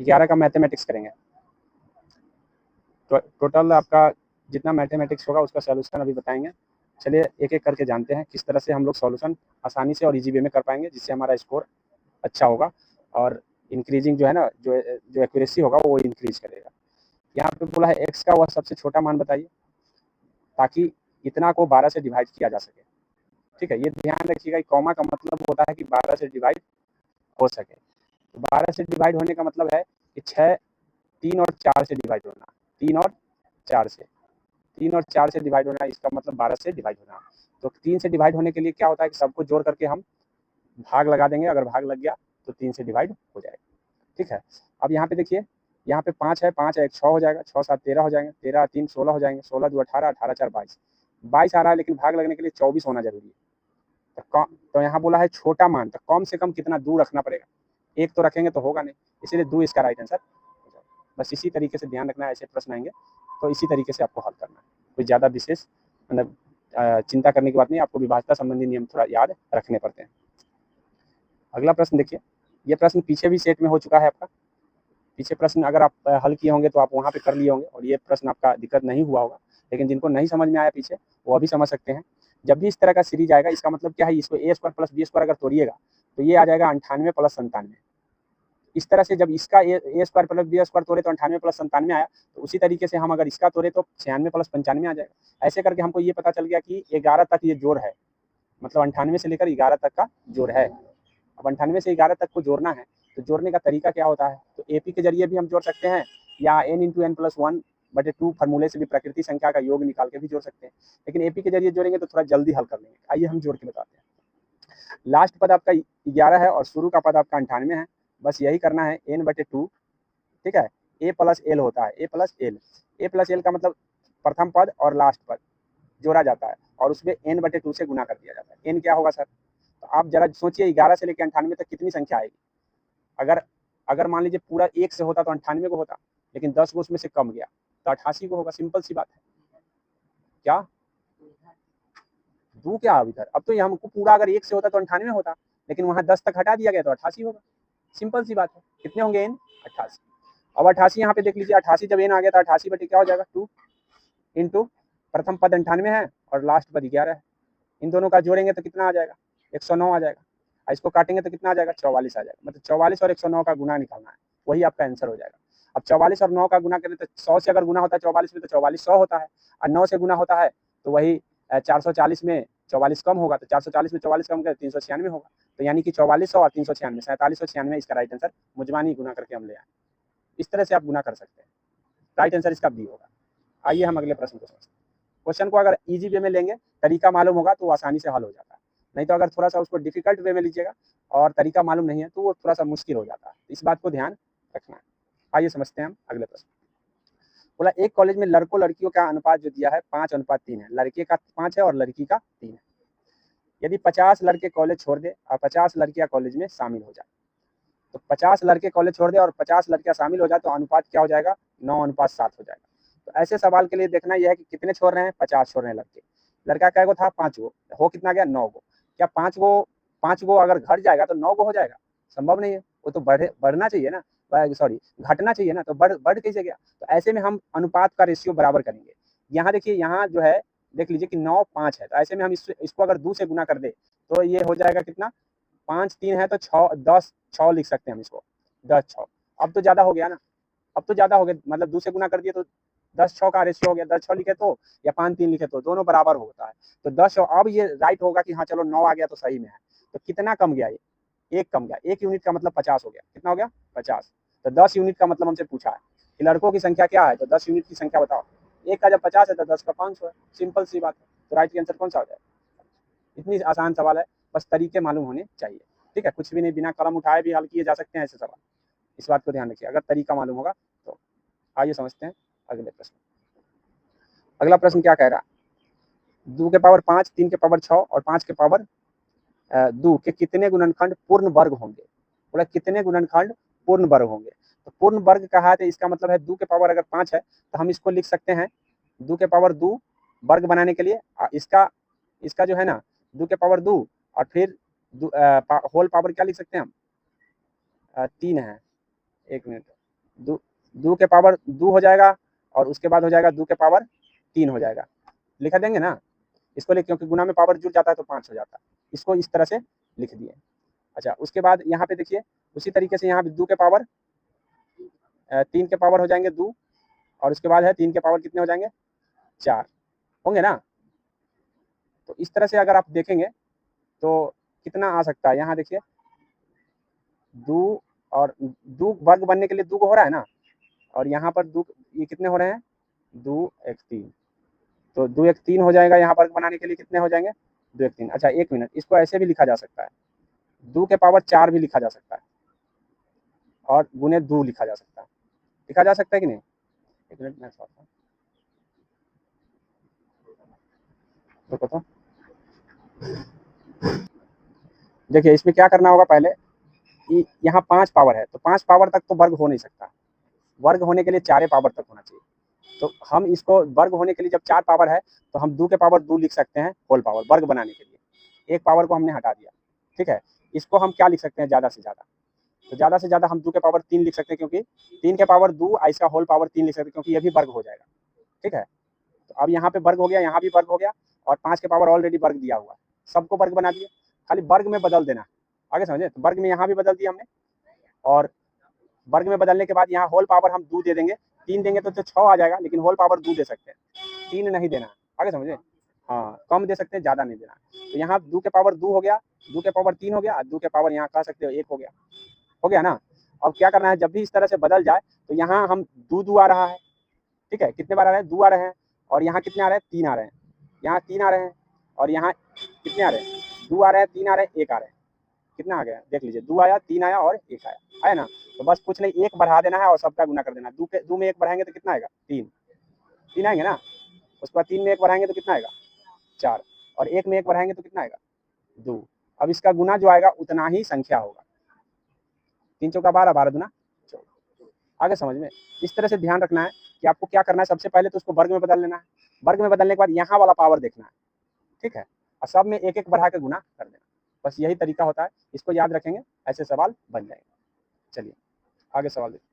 11 का मैथमेटिक्स करेंगे। तो टोटल आपका जितना मैथमेटिक्स होगा उसका सॉल्यूशन अभी बताएंगे। चलिए एक एक करके जानते हैं किस तरह से हम लोग सॉल्यूशन आसानी से और इजी वे में कर पाएंगे, जिससे हमारा स्कोर अच्छा होगा और इंक्रीजिंग जो है ना, जो एक्यूरेसी होगा वो इंक्रीज करेगा। यहाँ पे बोला है एक्स का वह सबसे छोटा मान बताइए, ताकि इतना को 12 से डिवाइड किया जा सके। ठीक है, ये ध्यान रखिएगा, कॉमा का मतलब होता है कि 12 से डिवाइड हो सके। तो 12 से डिवाइड होने का मतलब है कि 6, 3 और 4 से डिवाइड होना, 3 और 4 से डिवाइड होना, इसका मतलब 12 से डिवाइड होना। तो 3 से डिवाइड होने के लिए क्या होता है कि सबको जोड़ करके हम भाग लगा देंगे, अगर भाग लग गया तो 3 से डिवाइड हो जाएगा। ठीक है, अब यहाँ पे देखिए, यहाँ पे 5 है, 5 1 6 हो जाएगा, 6 7 13 हो जाएंगे, 13 3 16 हो जाएंगे, 16 2 18, 18 4 22, 22 आ रहा है, लेकिन भाग लगने के लिए 24 होना जरूरी है। तो यहाँ बोला है छोटा मान, तो कम से कम कितना दूर रखना पड़ेगा, एक तो रखेंगे तो होगा नहीं, इसीलिए 2 इसका राइट आंसर। बस इसी तरीके से ध्यान रखना है, ऐसे प्रश्न आएंगे तो इसी तरीके से आपको हल करना है, कोई ज़्यादा विशेष मतलब चिंता करने की बात नहीं, आपको विभाज्यता संबंधी नियम थोड़ा याद रखने पड़ते हैं। अगला प्रश्न देखिए, ये प्रश्न पीछे भी सेट में हो चुका है आपका, पीछे प्रश्न अगर आप हल किए होंगे तो आप वहाँ पे कर लिए होंगे और ये प्रश्न आपका दिक्कत नहीं हुआ होगा, लेकिन जिनको नहीं समझ में आया पीछे वो अभी समझ सकते हैं। जब भी इस तरह का सीरीज आएगा, इसका मतलब क्या है, इसको ए स्क्वायर प्लस बी स्क्वायर अगर तोड़िएगा तो ये आ जाएगा 98 प्लस 97। इस तरह से जब इसका ए स्क्वायर प्लस बी स्क्वायर तोड़े तो 98 प्लस 97 आया, तो उसी तरीके से हम अगर इसका तोड़े तो 96 प्लस 95 आ जाएगा। ऐसे करके हमको ये पता चल गया कि 11 तक ये जोड़ है, मतलब 98 से लेकर 11 तक का जोड़ है। अब 98 से 11 तक को जोड़ना है, तो जोड़ने का तरीका क्या होता है, तो एपी के जरिए भी हम जोड़ सकते हैं, या n इंटू एन प्लस 1/2 फार्मूले से भी प्रकृति संख्या का योग निकाल के भी जोड़ सकते हैं, लेकिन एपी के जरिए जोड़ेंगे तो थोड़ा जल्दी हल कर लेंगे। आइए हम जोड़ के बताते हैं। लास्ट पद आपका 11 है और शुरू का पद आपका 98 है, बस यही करना है, n/2। ठीक है, a प्लस एल होता है, a प्लस एल का मतलब प्रथम पद और लास्ट पद जोड़ा जाता है और उसमें n/2 से गुना कर दिया जाता है। n क्या होगा सर, तो आप जरा सोचिए 11 से लेकर 98 तक कितनी संख्या आएगी। अगर मान लीजिए पूरा 1 से होता तो 98 को होता, लेकिन 10 को उसमें से कम गया तो 88 को होगा, सिंपल सी बात है। क्या दो क्या अब इधर, अब तो ये हमको पूरा अगर 1 से होता तो 98 होता, लेकिन वहाँ 10 तक हटा दिया गया तो 88 होगा, सिंपल सी बात है। कितने होंगे n, 88। अब 88 यहाँ पे देख लीजिए, 88 जब n आ गया तो 88 बटे क्या हो जाएगा, 2 इंटू प्रथम पद 98 है और लास्ट पद 11 है, इन दोनों का जोड़ेंगे तो कितना आ जाएगा, 109 आ जाएगा, और इसको काटेंगे तो कितना आ जाएगा, 44 आ जाएगा। मतलब 44 और 109 का गुना निकालना है, वही आपका आंसर हो जाएगा। अब 44 और 9 का गुना करें तो 100 से अगर गुना होता है 44 में तो 44 100 होता है, और 9 से गुना होता है तो वही 440 में 44 कम होगा, तो 440 में 44 कम करें 396 होगा। तो यानी कि 4400 और 396, 4796 इसका राइट आंसर मुजमानी गुना करके हम ले आए। इस तरह से आप गुना कर सकते हैं, राइट आंसर इसका बी होगा। आइए हम अगले प्रश्न को समझते हैं। क्वेश्चन को अगर इजी वे में लेंगे, तरीका मालूम होगा तो वो आसानी से हल हो जाता है, नहीं तो अगर थोड़ा सा उसको डिफिकल्ट वे में लीजिएगा और तरीका मालूम नहीं है तो वो थोड़ा सा मुश्किल हो जाता है, इस बात को ध्यान रखना है। आइए समझते हैं हम अगले प्रश्न। बोला एक कॉलेज में लड़कों लड़कियों का अनुपात जो दिया है 5:3 है, लड़के का 5 है और लड़की का 3 है। यदि 50 लड़के कॉलेज छोड़ दे और 50 लड़कियां कॉलेज में शामिल हो जाए, तो 50 लड़के कॉलेज छोड़ दे और 50 लड़कियां शामिल हो जाए तो अनुपात क्या हो जाएगा, 9:7 हो जाएगा। तो ऐसे सवाल के लिए देखना यह है कि कितने छोड़ रहे हैं, 50 छोड़ रहे हैं लड़के, लड़का क्या गो था 5 गो, हो कितना गया 9 गो। क्या 5 गो अगर घट जाएगा तो 9 गो हो जाएगा, संभव नहीं है, वो तो बढ़ना चाहिए ना, सॉरी घटना चाहिए ना, तो बढ़ कैसे गया। तो ऐसे में हम अनुपात का रेशियो बराबर करेंगे। यहाँ देखिए, यहाँ जो है देख लीजिए कि 9 5 है, तो ऐसे में हम इसको अगर 2 से गुना कर दे तो ये हो जाएगा कितना, 5 3 है तो 6 10 6 लिख सकते हैं हम इसको, 10 6। अब तो ज्यादा हो गया ना, अब तो ज्यादा हो गया, मतलब 2 से गुना कर दिए तो 10 6 का रेशियो हो गया, 10 6 लिखे तो या 5 3 लिखे तो दोनों बराबर होता है। तो 10, अब ये राइट होगा कि हाँ चलो 9 आ गया तो सही में है। तो कितना कम गया, ये 1 कम गया, 1 यूनिट का मतलब 50 हो गया, कितना हो गया 50। तो 10 यूनिट का मतलब हमसे पूछा है कि लड़कों की संख्या क्या है, तो 10 यूनिट की संख्या बताओ, 1 का जब 50 है तो 10 का 500 है, सिंपल सी बात है। तो राइट आंसर कौन सा हो जाएगा। इतनी आसान सवाल है, बस तरीके मालूम होने चाहिए। ठीक है, कुछ भी नहीं, बिना कलम उठाए भी हल किए जा सकते हैं ऐसे सवाल, इस बात को ध्यान रखिए अगर तरीका मालूम होगा तो। आइए समझते हैं अगले प्रश्न। अगला प्रश्न क्या कह रहा है, 2 के पावर 5, 3 के पावर 6 और 5 के पावर 2 के कितने गुणनखंड पूर्ण वर्ग होंगे। बोला कितने गुणनखंड पूर्ण वर्ग होंगे। तो पूर्ण वर्ग कहा है तो इसका मतलब है 2 के पावर अगर 5 है तो हम इसको लिख सकते हैं 2 के पावर 2 वर्ग बनाने के लिए इसका जो है ना 2 के पावर 2 और फिर होल पावर क्या लिख सकते हैं हम, 3 है, 1 मिनट, 2 के पावर 2 हो जाएगा और उसके बाद हो जाएगा 2 के पावर 3 हो जाएगा, लिखा देंगे ना इसको, लिख क्योंकि गुना में पावर जुड़ जाता है तो 5 हो जाता है, इसको इस तरह से लिख दिए। अच्छा, उसके बाद यहाँ पे देखिए उसी तरीके से यहाँ पे 2 के पावर 3 के पावर हो जाएंगे 2 और उसके बाद है 3 के पावर कितने हो जाएंगे 4 होंगे ना। तो इस तरह से अगर आप देखेंगे तो कितना आ सकता है, यहाँ देखिए 2 और 2 वर्ग बनने के लिए 2 हो रहा है ना, और यहाँ पर 2 ये कितने हो रहे हैं 2 1 3, तो 2 1 3 हो जाएगा, यहाँ वर्ग बनाने के लिए कितने हो जाएंगे 2 1 3। अच्छा एक मिनट, इसको ऐसे भी लिखा जा सकता है 2 के पावर 4 भी लिखा जा सकता है और गुने 2 लिखा जा सकता है, लिखा जा सकता है कि नहीं। एक मिनट मैं सोचता हूँ तो देखिए इसमें क्या करना होगा, पहले यहाँ 5 पावर है तो 5 पावर तक तो वर्ग हो नहीं सकता, वर्ग होने के लिए 4 पावर तक होना चाहिए। तो हम इसको वर्ग होने के लिए जब 4 पावर है तो हम 2 के पावर 2 लिख सकते हैं होल पावर वर्ग बनाने के लिए, एक पावर को हमने हटा दिया, ठीक है। इसको हम क्या लिख सकते हैं ज़्यादा से ज़्यादा, तो ज़्यादा से ज़्यादा हम 2 के पावर 3 लिख सकते हैं, क्योंकि 3 के पावर 2 इसका होल पावर 3 लिख सकते हैं, क्योंकि ये भी वर्ग हो जाएगा, ठीक है। तो अब यहाँ पे वर्ग हो गया, यहाँ भी वर्ग हो गया और 5 के पावर ऑलरेडी वर्ग दिया हुआ है, सबको वर्ग बना दिए, खाली वर्ग में बदल देना, आगे समझे। तो वर्ग में यहाँ भी बदल दिया हमने, और वर्ग में बदलने के बाद यहाँ होल पावर हम 2 दे देंगे, 3 देंगे तो 6 आ जाएगा, लेकिन होल पावर 2 दे सकते हैं, 3 नहीं देना, आगे समझे। हाँ कम दे सकते हैं, ज़्यादा नहीं देना। तो यहाँ 2 के पावर 2 हो गया, 2 के पावर 3 हो गया, 2 के पावर यहाँ कह सकते हो 1 हो गया ना। अब क्या करना है, जब भी इस तरह से बदल जाए तो यहाँ हम 2 आ रहा है, ठीक है, कितने बार आ रहे हैं 2 आ रहे हैं, और यहाँ कितने आ रहे हैं 3 आ रहे हैं, यहाँ 3 आ रहे हैं, और यहाँ कितने आ रहे हैं 2 आ रहे हैं, 3 आ रहे हैं, 1 आ रहे हैं, कितना आ गया देख लीजिए, 2 आया, 3 आया और 1 आया ना। तो बस कुछ नहीं, 1 बढ़ा देना है और सबका गुना कर देना, 2 में 1 बढ़ाएंगे तो कितना आएगा 3 आएंगे ना, उसके बाद 3 में 1 बढ़ाएंगे तो कितना आएगा 4, और 1 में 1 बढ़ाएंगे तो कितना आएगा 2। अब इसका गुना जो आएगा उतना ही संख्या होगा, 3 चौका 12, 12 दूना 14, आगे समझ में। इस तरह से ध्यान रखना है कि आपको क्या करना है, सबसे पहले तो उसको वर्ग में बदल लेना है, वर्ग में बदलने के बाद यहाँ वाला पावर देखना है, ठीक है, और सब में 1 1 बढ़ा के गुना कर देना, बस यही तरीका होता है, इसको याद रखेंगे ऐसे सवाल बन जाएंगे। चलिए आगे सवाल देखिए।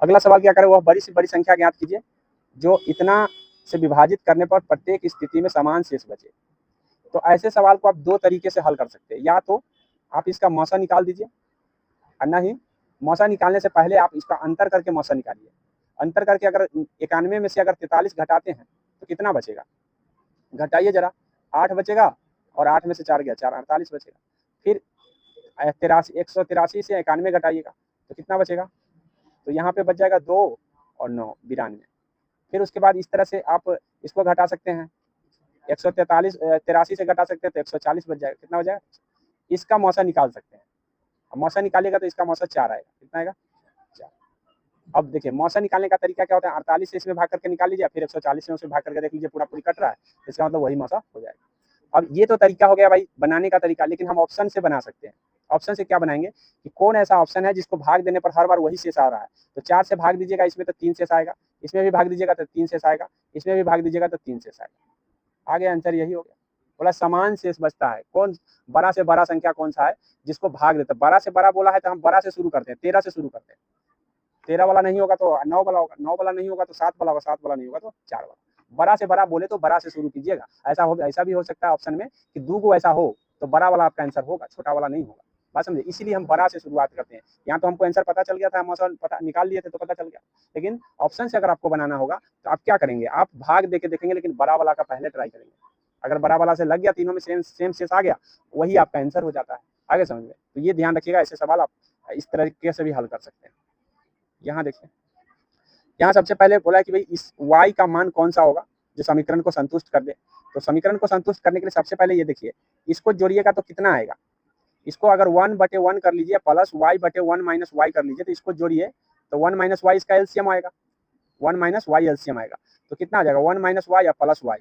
अगला सवाल क्या करें, वह बड़ी से बड़ी संख्या ज्ञात कीजिए जो इतना से विभाजित करने पर प्रत्येक स्थिति में समान शेष बचे। तो ऐसे सवाल को आप 2 तरीके से हल कर सकते हैं, या तो आप इसका मौसा निकाल दीजिए, और नहीं मौसा निकालने से पहले आप इसका अंतर करके मौसा निकालिए। अंतर करके अगर 91 में से अगर 43 घटाते हैं तो कितना बचेगा, घटाइए जरा, 8 बचेगा, और 8 में से 4 गया 4, 48 बचेगा। फिर 183 से 91 घटाइएगा तो कितना बचेगा, तो यहाँ पे बच जाएगा 2 और 9 92। फिर उसके बाद इस तरह से आप इसको घटा सकते हैं, 183 से घटा सकते हैं तो 140 बच जाएगा, कितना हो जाएगा, इसका मौसा निकाल सकते हैं। अब मौसा निकालिएगा तो इसका मौसा 4 आएगा, कितना आएगा 4। अब देखिए मौसा निकालने का तरीका क्या होता है, 48 से इसमें भाग करके निकाल लीजिए, फिर 140 में उसमें भाग करके देख लीजिए पूरा पूरी कट रहा है, इसका मतलब वही मौसा हो जाएगा। अब ये तो तरीका हो गया भाई बनाने का तरीका, लेकिन हम ऑप्शन से बना सकते हैं। ऑप्शन से क्या बनाएंगे कि कौन ऐसा ऑप्शन है जिसको भाग देने पर हर बार वही शेष आ रहा है। तो 4 से भाग दीजिएगा इसमें तो 3 शेष आएगा, इसमें भी भाग दीजिएगा तो 3 शेष आएगा, इसमें भी भाग दीजिएगा तो 3 शेष आएगा। आगे आंसर यही हो गया, बोला समान शेष बचता है। कौन बड़ा से बड़ा संख्या कौन सा है जिसको भाग देते, बड़ा से बड़ा बोला है तो हम बड़ा से शुरू करते हैं, 13 से शुरू करते हैं, 13 वाला नहीं होगा तो 9 वाला होगा, 9 वाला नहीं होगा तो 7 वाला होगा, 7 वाला नहीं होगा तो 4 वाला। बड़ा से बड़ा बोले तो बड़ा से शुरू कीजिएगा। ऐसा भी हो सकता है ऑप्शन में कि 2 को ऐसा हो तो बड़ा वाला आपका आंसर होगा, छोटा वाला नहीं होगा, बात समझे। इसीलिए हम बड़ा से शुरुआत करते हैं। यहाँ तो हमको आंसर पता चल गया था, हम आंसर पता निकाल लिए थे तो पता चल गया, लेकिन ऑप्शन से अगर आपको बनाना होगा तो आप क्या करेंगे, आप भाग दे के देखेंगे, लेकिन बड़ा वाला का पहले ट्राई करेंगे। अगर बड़ा वाला से लग गया, तीनों में सेम शेष आ गया, वही आपका आंसर हो जाता है। आगे समझ में, तो ये ध्यान रखिएगा, ऐसे सवाल आप इस तरीके से भी हल कर सकते हैं। यहाँ देखिए, यहाँ सबसे पहले बोला है कि भाई इस y का मान कौन सा होगा जो समीकरण को संतुष्ट कर दे। तो समीकरण को संतुष्ट करने के लिए सबसे पहले ये देखिए, इसको जोड़िएगा तो कितना आएगा, इसको अगर 1/1 कर लीजिए प्लस y/1 माइनस y कर लीजिए तो इसको जोड़िए तो 1 माइनस वाई इसका एलसीएम आएगा, 1 माइनस वाई एलसीएम आएगा तो कितना आ जाएगा 1 माइनस वाई या प्लस वाई,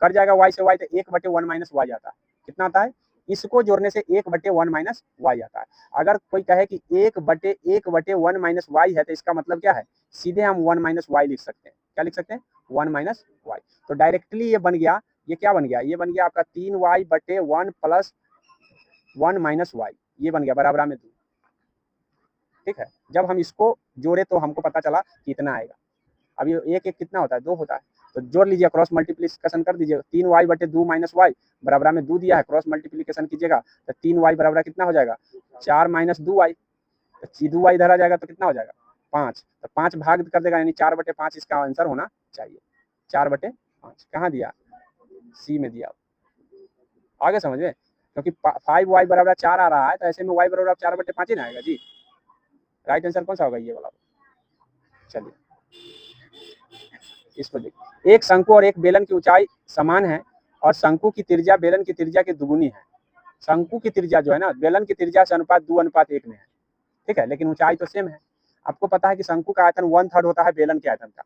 कट जाएगा y से y तो 1/1 माइनस वाई आता है, कितना आता है, इसको जोड़ने से 1/1 माइनस वाई आता है। अगर कोई कहे कि 1/1 माइनस वाई है तो इसका मतलब क्या है, सीधे हम 1 माइनस वाई लिख सकते हैं। क्या लिख सकते हैं, 1 माइनस वाई। तो डायरेक्टली ये बन गया, ये क्या बन गया, ये बन गया आपका 3y/1 प्लस 1 माइनस वाई, ये बन गया बराबर में 2, ठीक है। जब हम इसको जोड़े तो हमको पता चला कि इतना आएगा। अब ये एक एक कितना होता है, 2 होता है, तो जोड़ लीजिए, क्रॉस मल्टीप्लिकेशन कर दीजिए। 3y बटे 2 माइनस वाई बराबर में 2 दिया है, क्रॉस मल्टीप्लिकेशन कीजिएगा तो 3y बराबर कितना हो जाएगा, 4 माइनस 2y, तो 2y इधर आ जाएगा तो कितना हो जाएगा 5, तो 5 भाग कर देगा, यानी 4/5 इसका आंसर होना चाहिए। 4/5 कहाँ दिया, सी में दिया। आगे समझ में, क्योंकि 5y बराबर 4 आ रहा है, तो ऐसे में y बराबर 4/5 ही ना आएगा जी। राइट आंसर कौन सा होगा, ये वाला। चलिए इसको देखिए, एक शंकु और एक बेलन की ऊंचाई समान है और शंकु की त्रिज्या बेलन की त्रिज्या की दुगुनी है। शंकु की त्रिज्या जो है ना, बेलन की त्रिज्या से अनुपात 2:1 में है, ठीक है, लेकिन ऊंचाई तो सेम है। आपको पता है कि शंकु का आयतन 1/3 होता है बेलन के आयतन का,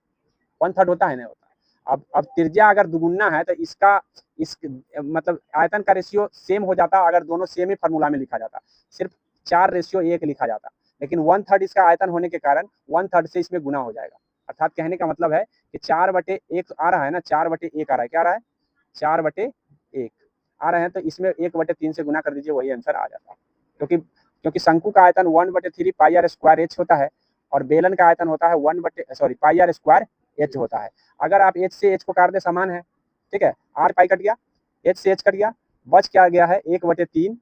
1/3 होता है, नहीं होता। अब त्रिज्या अगर दुगुना है तो इसका इस मतलब आयतन का रेशियो सेम हो जाता अगर दोनों सेम ही फार्मूला में लिखा जाता, सिर्फ 4:1 लिखा जाता, लेकिन 1/3 इसका आयतन होने के कारण 1/3 से इसमें गुना हो जाएगा। अर्थात कहने का मतलब है कि 4/1 आ रहा है ना, 4/1 आ रहा है, क्या आ रहा है, 4/1 आ रहे हैं, तो इसमें 1/3 से गुना कर दीजिए, वही आंसर आ जाता है। क्योंकि शंकु का आयतन 1/3 पाई आर स्क्वायर एच होता है और बेलन का आयतन होता है पाई आर स्क्वायर एच होता है। अगर आप एच से एच को काट दे समान है, ठीक है, आर पाई कट गया, एच से एच कट गया, बच क्या गया है 1/3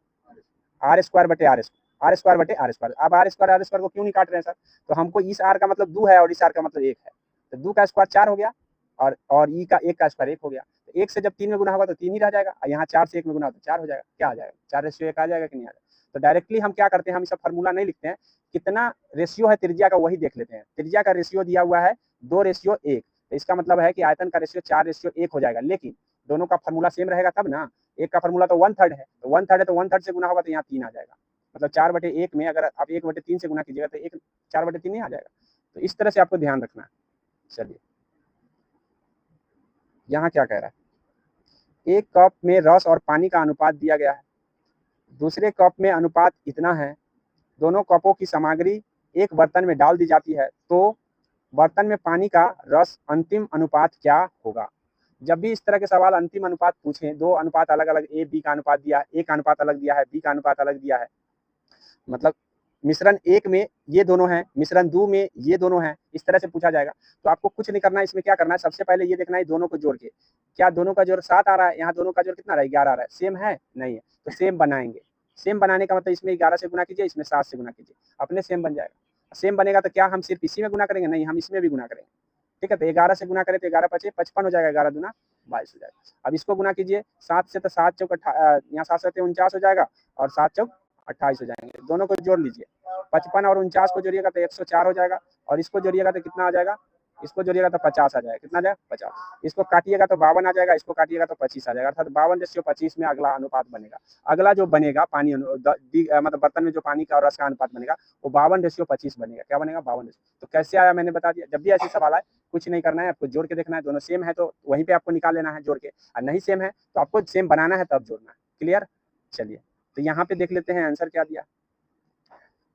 आर स्क्वायर बटे आर स्क्वायर। अब आर स्क्वायर को क्यों नहीं काट रहे हैं सर, तो हमको इस आर का मतलब 2 है और इस आर का मतलब 1 है, तो 2 का स्क्वायर 4 हो गया और ई का 1 का स्क्वायर 1 हो गया, तो 1 से जब 3 में गुना होगा तो 3 ही रह जाएगा, यहाँ 4 से 1 में गुना हो तो 4 हो जाएगा, क्या आ जाएगा 4:1 आ जाएगा कि नहीं आ जाएगा। तो डायरेक्टली हम क्या करते हैं, हम इसका फार्मूला नहीं लिखते हैं, कितना रेशियो है त्रिज्या का वही देख लेते हैं। त्रिज्या का रेशियो दिया हुआ है 2:1, तो इसका मतलब है कि आयतन का रेशियो 4:1 हो जाएगा, लेकिन दोनों का फार्मूला सेम रहेगा तब ना। एक का फार्मूला तो 1/3 है, तो 1/3 है तो 1/3 से गुना होगा तो यहाँ 3 आ जाएगा, मतलब 4/1 में अगर आप 1/3 से गुना कीजिएगा तो 4/3 नहीं आ जाएगा। तो इस तरह से आपको ध्यान रखना है। चलिए यहाँ क्या कह रहा है, एक कप में रस और पानी का अनुपात दिया गया है, दूसरे कप में अनुपात इतना है, दोनों कपों की सामग्री एक बर्तन में डाल दी जाती है, तो बर्तन में पानी का रस अंतिम अनुपात क्या होगा। जब भी इस तरह के सवाल अंतिम अनुपात पूछें, दो अनुपात अलग अलग, ए बी का अनुपात दिया है, ए का अनुपात अलग दिया है, बी का अनुपात अलग दिया है, मतलब मिश्रण 1 में ये दोनों हैं, मिश्रण 2 में ये दोनों हैं, इस तरह से पूछा जाएगा। तो आपको कुछ नहीं करना है, इसमें क्या करना है, सबसे पहले ये देखना है दोनों को जोड़ के, क्या दोनों का जोड़ 7 आ रहा है, यहाँ दोनों का जोड़ कितना आ रहा है 11 आ रहा है, सेम है नहीं है, तो सेम बनाएंगे। सेम बनाने का मतलब इसमें 11 से गुना कीजिए, इसमें 7 से गुना कीजिए, अपने सेम बन जाएगा। सेम बनेगा तो क्या हम सिर्फ इसी में गुना करेंगे, नहीं, हम इसमें भी गुना करेंगे, ठीक है। तो 11 से गुना करें तो 11×5 = 55 हो जाएगा, 11 दूना 22 हो जाएगा। अब इसको गुना कीजिए 7 से, तो 7 चौक यहाँ 7 से 49 हो जाएगा और 7 चौक 28 हो जाएंगे। दोनों को जोड़ लीजिए, 55 और 49 को जोड़िएगा तो 104 हो जाएगा, और इसको जोड़िएगा तो कितना आ जाएगा, इसको जोड़िएगा तो 50 आ जाएगा, कितना आ जाएगा 50। इसको काटिएगा तो 52 आ जाएगा, इसको काटिएगा तो 25 आ जाएगा, अर्थात 52:25 में अगला अनुपात बनेगा। अगला जो बनेगा पानी मतलब बर्तन में जो पानी का और रस का अनुपात बनेगा वो 52:25 बनेगा। क्या बनेगा 52। तो कैसे आया मैंने बता दिया। जब भी ऐसे सवाल आए कुछ नहीं करना है, आपको जोड़ के देखना है, दोनों सेम है तो वहीं पे आपको निकाल लेना है जोड़ के, और नहीं सेम है तो आपको सेम बनाना है तब जोड़ना है। क्लियर। चलिए तो यहाँ पे देख लेते हैं आंसर क्या दिया।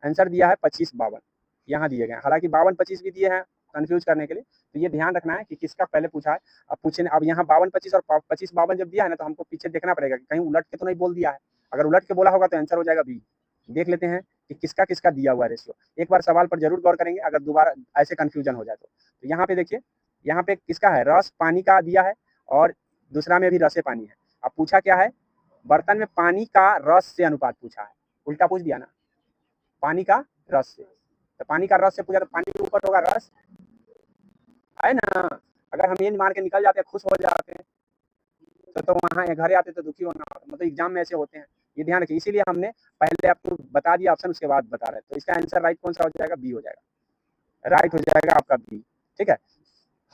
आंसर दिया है 25, 52 यहाँ दिए गए, हालांकि 52, 25 भी दिए हैं कंफ्यूज करने के लिए, तो ये ध्यान रखना है कि किसका पहले पूछा है। अब पूछे, अब यहाँ 52, 25 और 25, 52 जब दिया है ना, तो हमको पीछे देखना पड़ेगा कि कहीं उलट के तो नहीं बोल दिया है। अगर उलट के बोला होगा तो आंसर हो जाएगा बी। देख लेते हैं कि किसका किसका दिया हुआ रेशियो, एक बार सवाल पर जरूर गौर करेंगे, अगर दोबारा ऐसे कंफ्यूजन हो जाए तो यहाँ पे देखिए, यहाँ पे किसका है, रस पानी का दिया है और दूसरा में भी रसे पानी है। अब पूछा क्या है, बर्तन में पानी का रस से अनुपात पूछा है, उल्टा पूछ दिया ना, पानी का रस से, तो पानी का रस से पूछा तो पानी के ऊपर होगा रस, है ना। अगर हम ये मान के निकल जाते हैं, खुश हो जाते हैं, तो वहाँ घर आते तो दुखी होना, मतलब एग्जाम में ऐसे होते हैं, ये ध्यान रखिए। इसीलिए हमने पहले आपको बता दिया ऑप्शन, उसके बाद बता रहे हैं। तो इसका आंसर राइट कौन सा हो जाएगा, बी हो जाएगा, राइट हो जाएगा आपका बी। ठीक है,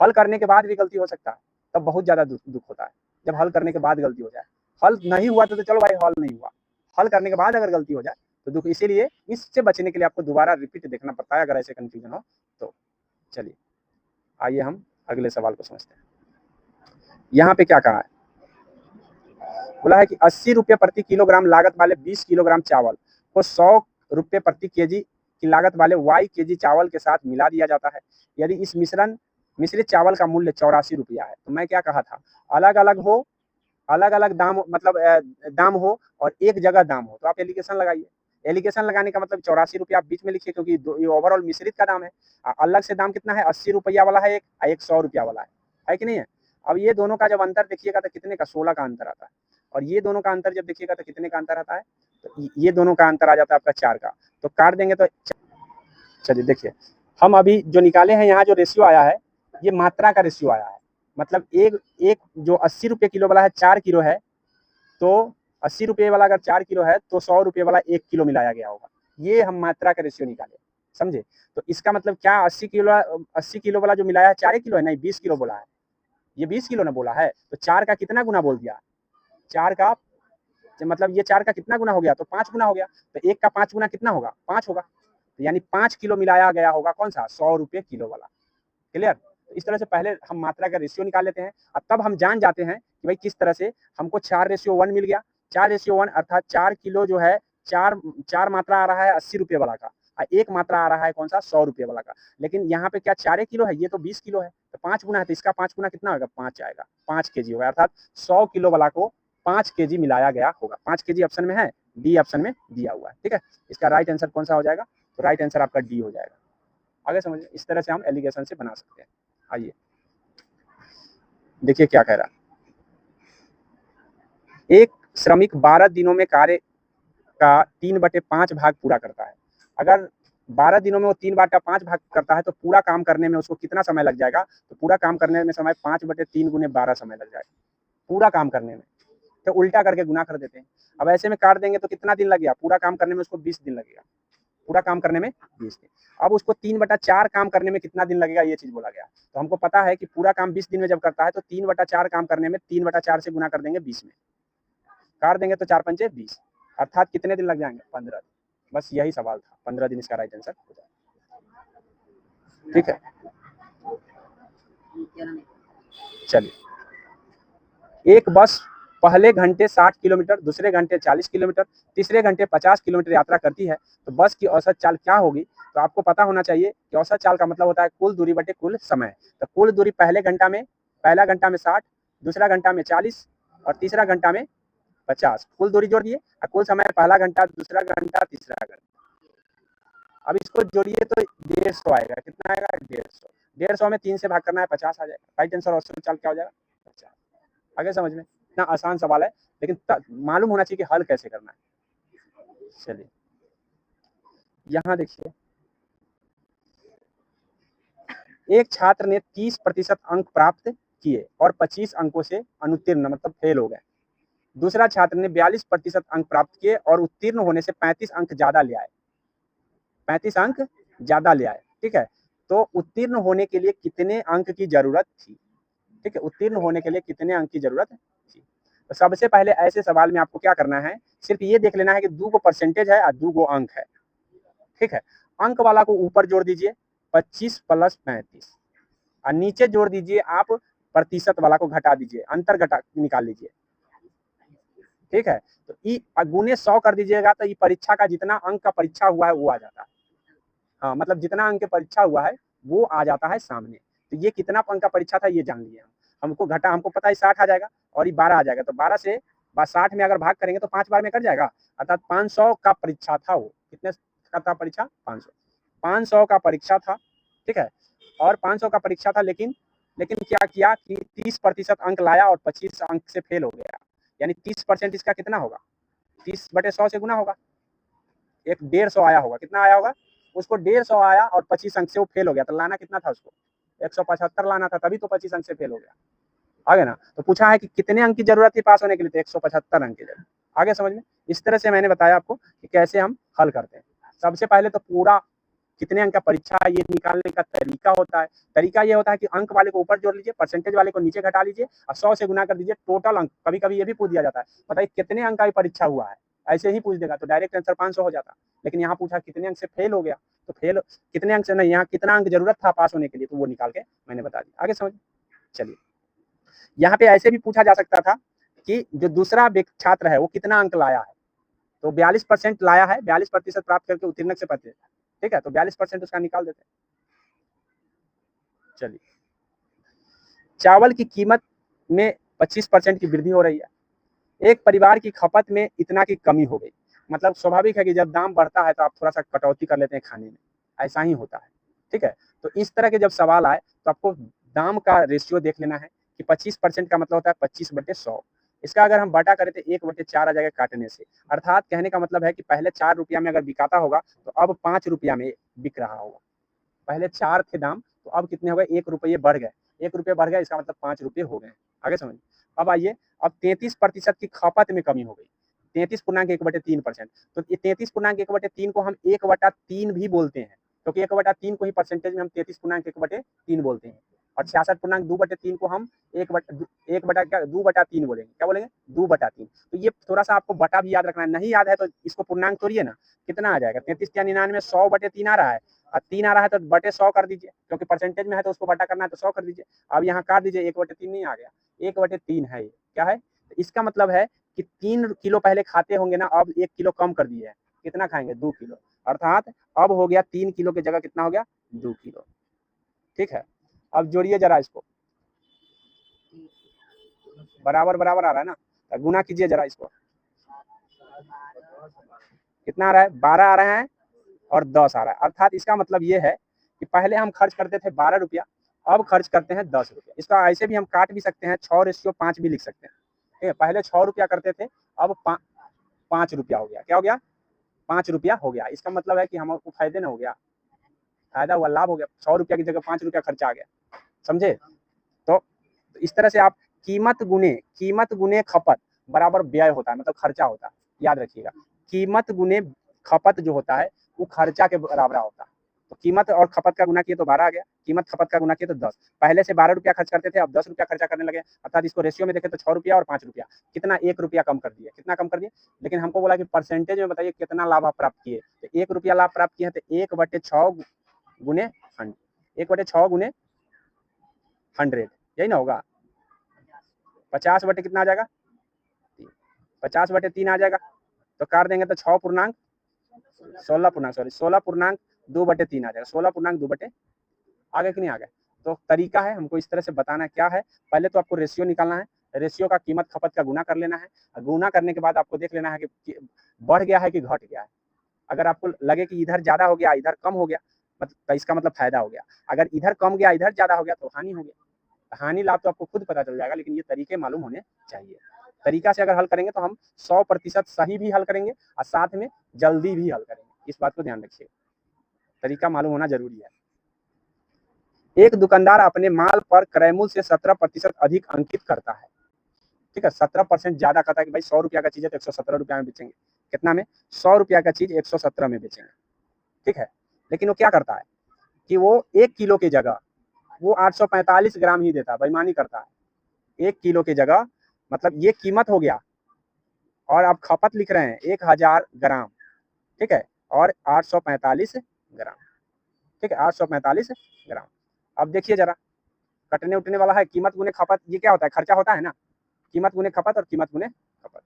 हल करने के बाद भी गलती हो सकता है, तब बहुत ज्यादा दुख होता है जब हल करने के बाद गलती हो जाए। हल नहीं हुआ तो चलो भाई, हल नहीं हुआ, हल करने के बाद अगर गलती हो जाए तो दुख। इसीलिए इससे बचने के लिए आपको दोबारा रिपीट देखना पड़ता है अगर ऐसे कंफ्यूजन हो तो। चलिए आइए हम अगले सवाल को समझते हैं। यहाँ पे क्या कहा है, बोला है कि 80 रुपये प्रति किलोग्राम लागत वाले 20 किलोग्राम चावल को 100 रुपये प्रति केजी की लागत वाले y केजी चावल के साथ मिला दिया जाता है। यदि इस मिश्रित चावल का मूल्य 84 रुपया है, तो मैं क्या कहा था, अलग अलग हो, अलग अलग दाम, मतलब दाम हो और एक जगह दाम हो, तो आप एप्लीकेशन लगाइए। एलिगेशन लगाने का मतलब 84 रुपया आप बीच में लिखिए, क्योंकि ये ओवरऑल मिश्रित का दाम है। अलग से दाम कितना है, 80 रुपया वाला है एक, 100 रुपया वाला है कि नहीं है। अब ये दोनों का जब अंतर देखिएगा तो कितने का, 16 का अंतर आता है, और ये दोनों का अंतर जब देखिएगा तो कितने का अंतर आता है, तो ये दोनों का अंतर आ जाता है आपका 4 का। तो काट देंगे तो चलिए देखिए, हम अभी जो निकाले हैं यहाँ जो रेशियो आया है, ये मात्रा का रेशियो आया है। मतलब एक जो 80 रुपये किलो वाला है 4 किलो है, तो 80 रुपये वाला अगर 4 किलो है तो 100 रुपये वाला 1 किलो मिलाया गया होगा। ये हम मात्रा का रेशियो निकाले, समझे। तो इसका मतलब क्या, 80 किलो वाला जो मिलाया है 4 किलो है, नहीं 20 किलो बोला है, ये 20 किलो ना बोला है, तो 4 का कितना गुना बोल दिया, 4 का मतलब ये 4 का कितना गुना हो गया, तो 5 गुना हो गया। तो 1 का 5 गुना कितना होगा, 5 होगा। तो यानी 5 किलो मिलाया गया होगा, कौन सा, 100 रुपये किलो वाला। क्लियर। तो इस तरह से पहले हम मात्रा का रेशियो निकाल लेते हैं, और तब हम जान जाते हैं कि भाई किस तरह से हमको 4:1 मिल गया। 4:1 अर्थात 4 किलो जो है, चार मात्रा आ रहा है 80 रुपये वाला का, और 1 मात्रा आ रहा है कौन सा, 100 रुपये वाला का। लेकिन यहाँ पे क्या 4 किलो है, ये तो 20 किलो है, तो 5 गुना है, तो इसका 5 गुना कितना होगा, 5 आएगा, 5 केजी होगा। अर्थात 100 किलो वाला को 5 केजी मिलाया गया होगा। 5 केजी ऑप्शन में है, डी ऑप्शन में दिया हुआ है। ठीक है, इसका राइट आंसर कौन सा हो जाएगा, तो राइट आंसर आपका डी हो जाएगा। आगे समझिए, इस तरह से हम एलिगेशन से बना सकते हैं। आइए देखिए क्या कह रहा है। एक श्रमिक 12 दिनों में कार्य का 3/5 भाग पूरा करता है। अगर 12 दिनों में वो 3/5 भाग करता है तो पूरा काम करने में उसको कितना समय लग जाएगा, तो पूरा काम करने में समय 5/3 गुने 12 समय लग जाएगा पूरा काम करने में। तो उल्टा करके गुना कर देते हैं। अब ऐसे में काट देंगे तो कितना दिन लग गया, पूरा काम करने में उसको 20 दिन लगेगा, पूरा काम करने में 20 दिन। अब उसको 3/4 काम करने में कितना दिन लगेगा, ये चीज बोला गया। तो हमको पता है कि पूरा काम 20 दिन में जब करता है तो 3/4 काम करने में 3/4 से गुना कर देंगे 20 में, काट देंगे तो 4 पंचे 20, अर्थात कितने दिन लग जाएंगे, 15 दिन। बस यही सवाल था, 15 दिन इसका राइट आंसर हो जाएगा। ठीक है, चलिए। एक बस पहले घंटे 60 किलोमीटर, दूसरे घंटे 40 किलोमीटर, तीसरे घंटे 50 किलोमीटर यात्रा करती है, तो बस की औसत चाल क्या होगी। तो आपको पता होना चाहिए कि औसत चाल का मतलब होता है कुल दूरी बटे कुल समय। तो कुल दूरी पहला घंटा में 60, दूसरा घंटा में 40 और तीसरा घंटा में 50, कुल दूरी जोड़ दिए और कुल समय, पहला घंटा, दूसरा घंटा, तीसरा घंटा। अब इसको जोड़िए तो 150 आएगा, कितना आएगा, 150। 150 में 3 से भाग करना है, 50 आ जाएगा। राइट आंसर औसत चाल क्या हो जाएगा, 50। आगे समझ में, इतना आसान सवाल है, लेकिन मालूम होना चाहिए कि हल कैसे करना है। चलिए यहाँ देखिए, एक छात्र ने 30% अंक प्राप्त किए और 25 अंकों से अनुत्तीर्ण मतलब फेल हो गए। दूसरा छात्र ने 42% अंक प्राप्त किए और उत्तीर्ण होने से 35 अंक ज्यादा ले आए, 35 अंक ज्यादा ले आए। ठीक है, तो उत्तीर्ण होने के लिए कितने अंक की जरूरत थी। ठीक है, उत्तीर्ण होने के लिए कितने अंक की जरूरत थी। तो सबसे पहले ऐसे सवाल में आपको क्या करना है, सिर्फ ये देख लेना है कि 2 परसेंटेज है और 2 अंक है। ठीक है, अंक वाला को ऊपर जोड़ दीजिए 25 प्लस 35, और नीचे जोड़ दीजिए आप प्रतिशत वाला को घटा दीजिए, अंतर घटा निकाल लीजिए। ठीक है, तो ई गुने 100 कर दीजिएगा तो ये परीक्षा का जितना अंक का परीक्षा हुआ है वो आ जाता है। हाँ, मतलब जितना अंक परीक्षा हुआ है वो आ जाता है सामने। तो ये कितना अंक का परीक्षा था ये जान लिए हमको घटा, हमको पता है 60 आ जाएगा और ये 12 आ जाएगा। तो 12 से 60 में अगर भाग करेंगे तो 5 बार में कट जाएगा, अर्थात 500 का परीक्षा था। वो कितने का था परीक्षा, 500 का परीक्षा था। ठीक है, और 500 का परीक्षा था, लेकिन क्या किया कि 30% अंक लाया और 25 अंक से फेल हो गया। यानी 30% इसका कितना होगा, 30/100 से गुना होगा, एक 150 आया होगा। कितना आया होगा, उसको 150 आया और 25 अंक से वो फेल हो गया। तो लाना कितना था उसको, 175 लाना था, तभी तो 25 अंक से फेल हो गया। आगे ना, तो पूछा है कि कितने अंक की जरूरत थी पास होने के लिए, तो 175 अंक की जरूरत। आगे समझ में, इस तरह से मैंने बताया आपको कि कैसे हम हल करते हैं। सबसे पहले तो पूरा कितने अंक का परीक्षा है ये निकालने का तरीका होता है। तरीका ये होता है कि अंक वाले को ऊपर जोड़ लीजिए, परसेंटेज वाले को नीचे घटा लीजिए और 100 से गुना कर दीजिए टोटल अंक। कभी कभी ये भी पूछ दिया जाता है, बताइए कितने अंक का परीक्षा हुआ है, ऐसे ही पूछ देगा तो डायरेक्ट आंसर 500 हो जाता। लेकिन यहाँ पूछा कितने अंक से फेल हो गया, तो फेल कितने अंक से नहीं, यहाँ कितना अंक जरूरत था पास होने के लिए, तो वो निकाल के मैंने बता दिया। आगे समझ। चलिए, यहाँ पे ऐसे भी पूछा जा सकता था कि जो दूसरा छात्र है वो कितना अंक लाया है, तो 42% लाया है, 42% प्राप्त करके उत्तीर्ण से पते। ठीक है, तो 42% उसका निकाल देते हैं। चलिए, चावल की कीमत में 25% की वृद्धि हो रही है। एक परिवार की खपत में इतना की कमी हो गई, मतलब स्वाभाविक है कि जब दाम बढ़ता है तो आप थोड़ा सा कटौती कर लेते हैं खाने में, ऐसा ही होता है। ठीक है, तो इस तरह के जब सवाल आए तो आपको दाम का रेशियो देख लेना है कि 25% का मतलब होता है 25/100। इसका अगर हम बटा करें तो 1/4 आ जाएगा काटने से। अर्थात कहने का मतलब है कि पहले 4 रुपया में अगर बिकाता होगा तो अब 5 रुपया में बिक रहा होगा। पहले 4 थे दाम तो अब कितने हो गए, 1 रुपये बढ़ गए, 1 रुपये बढ़ गए, इसका मतलब 5 रुपये हो गए। आगे समझ। अब आइए, अब 33% की खपत में कमी हो गई, 33.1/3%। तो ये 33.1/3 को हम 1/3 भी बोलते हैं, क्योंकि 1/3 को ही परसेंटेज में हम 33.1/3 बोलते हैं। और 66.2/3 को हम 2/3 बोलेंगे। क्या बोलेंगे? 2/3। तो ये थोड़ा सा आपको बटा भी याद रखना है, नहीं याद है तो इसको पूर्णांक तोड़िए ना, कितना आ जाएगा? 33×99 100/3 आ रहा है, और 3 आ रहा है तो बटे 100 कर दीजिए, क्योंकि परसेंटेज में है तो उसको बटा करना है तो 100 कर दीजिए। अब यहाँ काट दीजिए, 1/3 नहीं आ गया, 1/3 है। ये क्या है? तो इसका मतलब है कि 3 किलो पहले खाते होंगे ना, अब 1 किलो कम कर दिए हैं। कितना खाएंगे? 2 किलो। अर्थात अब हो गया 3 किलो की जगह कितना हो गया? 2 किलो। ठीक है, अब जोड़िए जरा इसको, बराबर बराबर आ रहा है ना, तो गुना कीजिए जरा इसको। कितना आ रहा है? 12 आ रहा है और 10 आ रहा है। अर्थात इसका मतलब ये है कि पहले हम खर्च करते थे 12 रुपया, अब खर्च करते हैं 10 रुपया। इसका ऐसे भी हम काट भी सकते हैं, 6:5 भी लिख सकते हैं। ठीक है, पहले 6 रुपया करते थे, अब 5 रुपया हो गया। क्या हो गया? 5 रुपया हो गया। इसका मतलब है कि हमको फायदे ना हो गया, फायदा हुआ, लाभ हो गया। 100 रुपया की जगह 5 रुपया खर्चा आ गया। समझे? तो इस तरह से आप कीमत गुने खपत बराबर व्यय होता है, मतलब खर्चा होता है। याद रखिएगा, कीमत गुने खपत जो होता है वो खर्चा के बराबर होता है। तो कीमत और खपत का गुना किए तो 12 आ गया, कीमत खपत का गुना किए तो 10। पहले से 12 रुपया खर्च करते थे, अब 10 रुपया खर्चा करने लगे। अर्थात इसको रेशियो में देखें तो 6 रुपया और 5 रुपया, कितना? 1 रुपया कम कर दिए। कितना कम कर दिए? लेकिन हमको बोला कि परसेंटेज में बताइए कितना लाभ आप प्राप्त किए। तो 1 रुपया लाभ प्राप्त किए तो 1/6 गुने 100, 1/6 गुने 100, यही ना होगा? 50 बटे कितना आ जाएगा? 50/3 आ जाएगा। तो काट देंगे तो 16.2/3 आ जाएगा। 16.2 आगे कि नहीं आ गया? तो तरीका है हमको इस तरह से बताना है। क्या है? पहले तो आपको रेशियो निकालना है, रेशियो का कीमत खपत का गुना कर लेना है। गुना करने के बाद आपको देख लेना है कि बढ़ गया है कि घट गया है। अगर आपको लगे कि इधर ज्यादा हो गया इधर कम हो गया, तो इसका मतलब फायदा हो गया। अगर इधर कम गया इधर ज्यादा हो गया तो हानि हो गया। हानि लाभ तो आपको खुद पता चल जाएगा, लेकिन ये तरीके मालूम होने चाहिए। तरीका से अगर हल करेंगे तो हम 100% सही भी हल करेंगे और साथ में जल्दी भी हल करेंगे। इस बात को ध्यान रखिए, तरीका मालूम होना जरूरी है। एक दुकानदार अपने माल पर क्रय मूल्य से 17% अधिक अंकित करता है। ठीक है, 17% ज्यादा कहता है कि भाई 100 रुपया का चीज है तो 117 रुपया में बेचेंगे। कितना में? 100 रुपया का चीज 117 में बेचेंगे। ठीक है, लेकिन वो क्या करता है कि वो 1 किलो की जगह वो 845 ग्राम ही देता है, बेईमानी करता है। 1 किलो की जगह, मतलब ये कीमत हो गया और आप खपत लिख रहे हैं 1000 ग्राम। ठीक है, और 845 ग्राम। ठीक है, 845 ग्राम। अब देखिए जरा, कटने उठने वाला है, कीमत गुने खपत, ये क्या होता है? खर्चा होता है ना। कीमत गुने खपत और कीमत गुने खपत,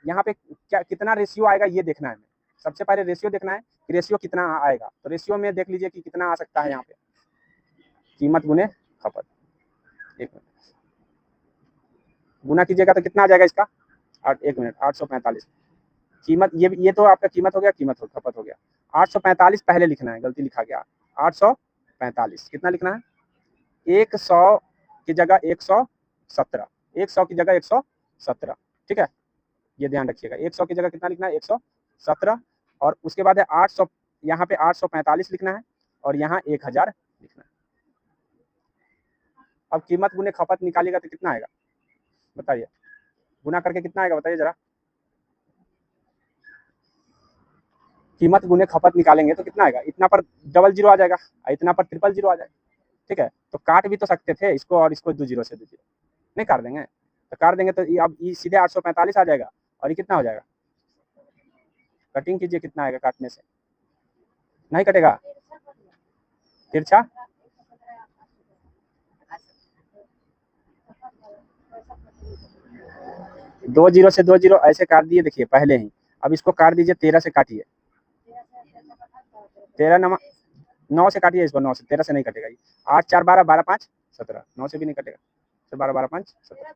यहाँ पे क्या कितना रेशियो आएगा ये देखना है। सबसे पहले रेशियो देखना है कि रेशियो कितना आएगा। तो रेशियो में देख लीजिए कि कितना आ सकता है यहाँ पे, कीमत गुने खपत। एक मिनट गुना कीजिएगा तो कितना आ जाएगा इसका? 1 मिनट, 845 कीमत, ये तो आपका कीमत हो गया, कीमत हो खपत हो गया। 845 पहले लिखना है, गलती लिखा गया। 845 कितना लिखना है? 100 की जगह 117, 100 की जगह 117। ठीक है, ये ध्यान रखिएगा। 100 की जगह कितना लिखना है? 117। और उसके बाद है 800, यहाँ पे 845 लिखना है और यहाँ 1000 लिखना है। अब कीमत गुने खपत निकालिएगा तो कितना आएगा बताइए? गुना करके कितना आएगा बताइए जरा? कीमत गुने खपत निकालेंगे तो कितना आएगा? इतना पर डबल जीरो आ जाएगा, इतना पर ट्रिपल जीरो आ जाएगा। ठीक है, तो काट भी तो सकते थे इसको, और इसको 2 जीरो से 2 जीरो नहीं काट देंगे? तो काट देंगे तो अब ये सीधे 845 आ जाएगा और ये कितना हो जाएगा? कटिंग कीजिए, कितना आएगा काटने से? नहीं कटेगा, तिरछा। दो जीरो से 2 जीरो ऐसे काट दिए, देखिए पहले ही। अब इसको काट दीजिए, 13 से काटिए। 13 9 से काटिए इसको, 9 से, 13 से नहीं कटेगा। 8 4 12 12 5 17, 9 से भी नहीं कटेगा। तो 12 12 5 17,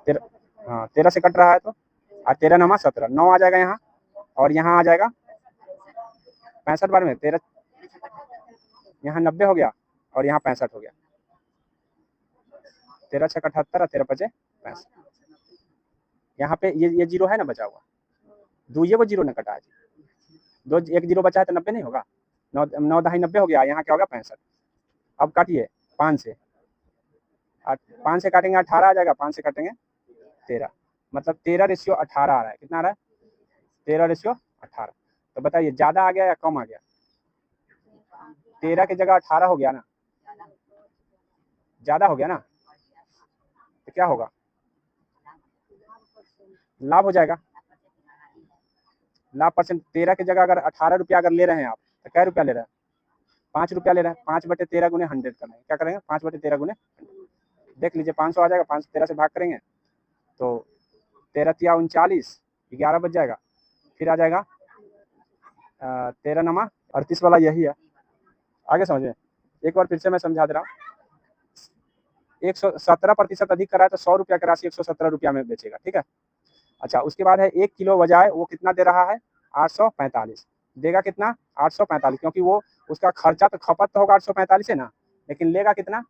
13, हाँ 13 से कट रहा है तो और 13 नमा 17, 9 आ जाएगा यहाँ, और यहाँ आ जाएगा 65 बार में 13, यहाँ 90 हो गया और यहाँ 65 हो गया, 13 छक 78 और 13 पचे 65। यहाँ पे ये जीरो है ना बचा हुआ, दो ये वो जीरो न कटा है, दो एक जीरो बचा है तो 90 नहीं होगा, 9 दहाई 90 हो गया, यहाँ क्या होगा 65। अब काटिए 5 से, 5 से काटेंगे 18 आ जाएगा, 5 से काटेंगे 13, मतलब 13:18 आ रहा है। कितना आ रहा है? 13:18। तो बताइए ज्यादा आ गया या कम आ गया? 13 की जगह 18 हो गया ना, ज्यादा हो गया ना, तो क्या होगा? लाभ हो जाएगा, लाभ परसेंट। 13 की जगह अगर 18 रुपया अगर ले रहे हैं आप, तो क्या रुपया ले रहे हैं? 5 रुपया ले रहे हैं। 5/13 गुने 100 करना है। क्या करेंगे? 5/13 गुने 100। देख लीजिए 500 आ जाएगा, 5 13 से भाग करेंगे तो 13 तिया 39, 11 बच जाएगा। फिर आ जाएगा 13 नमा 38 वाला यही है। आगे समझे, एक बार फिर से मैं समझा दे रहा हूँ। 117% अधिक करा है तो 100 रुपया की राशि 117 रुपया में बेचेगा। ठीक है, अच्छा उसके बाद है 1 किलो बजाय वो कितना दे रहा है? 845 देगा। कितना? 845, क्योंकि वो उसका खर्चा तो खपत तो होगा 845 है ना, लेकिन लेगा कितना?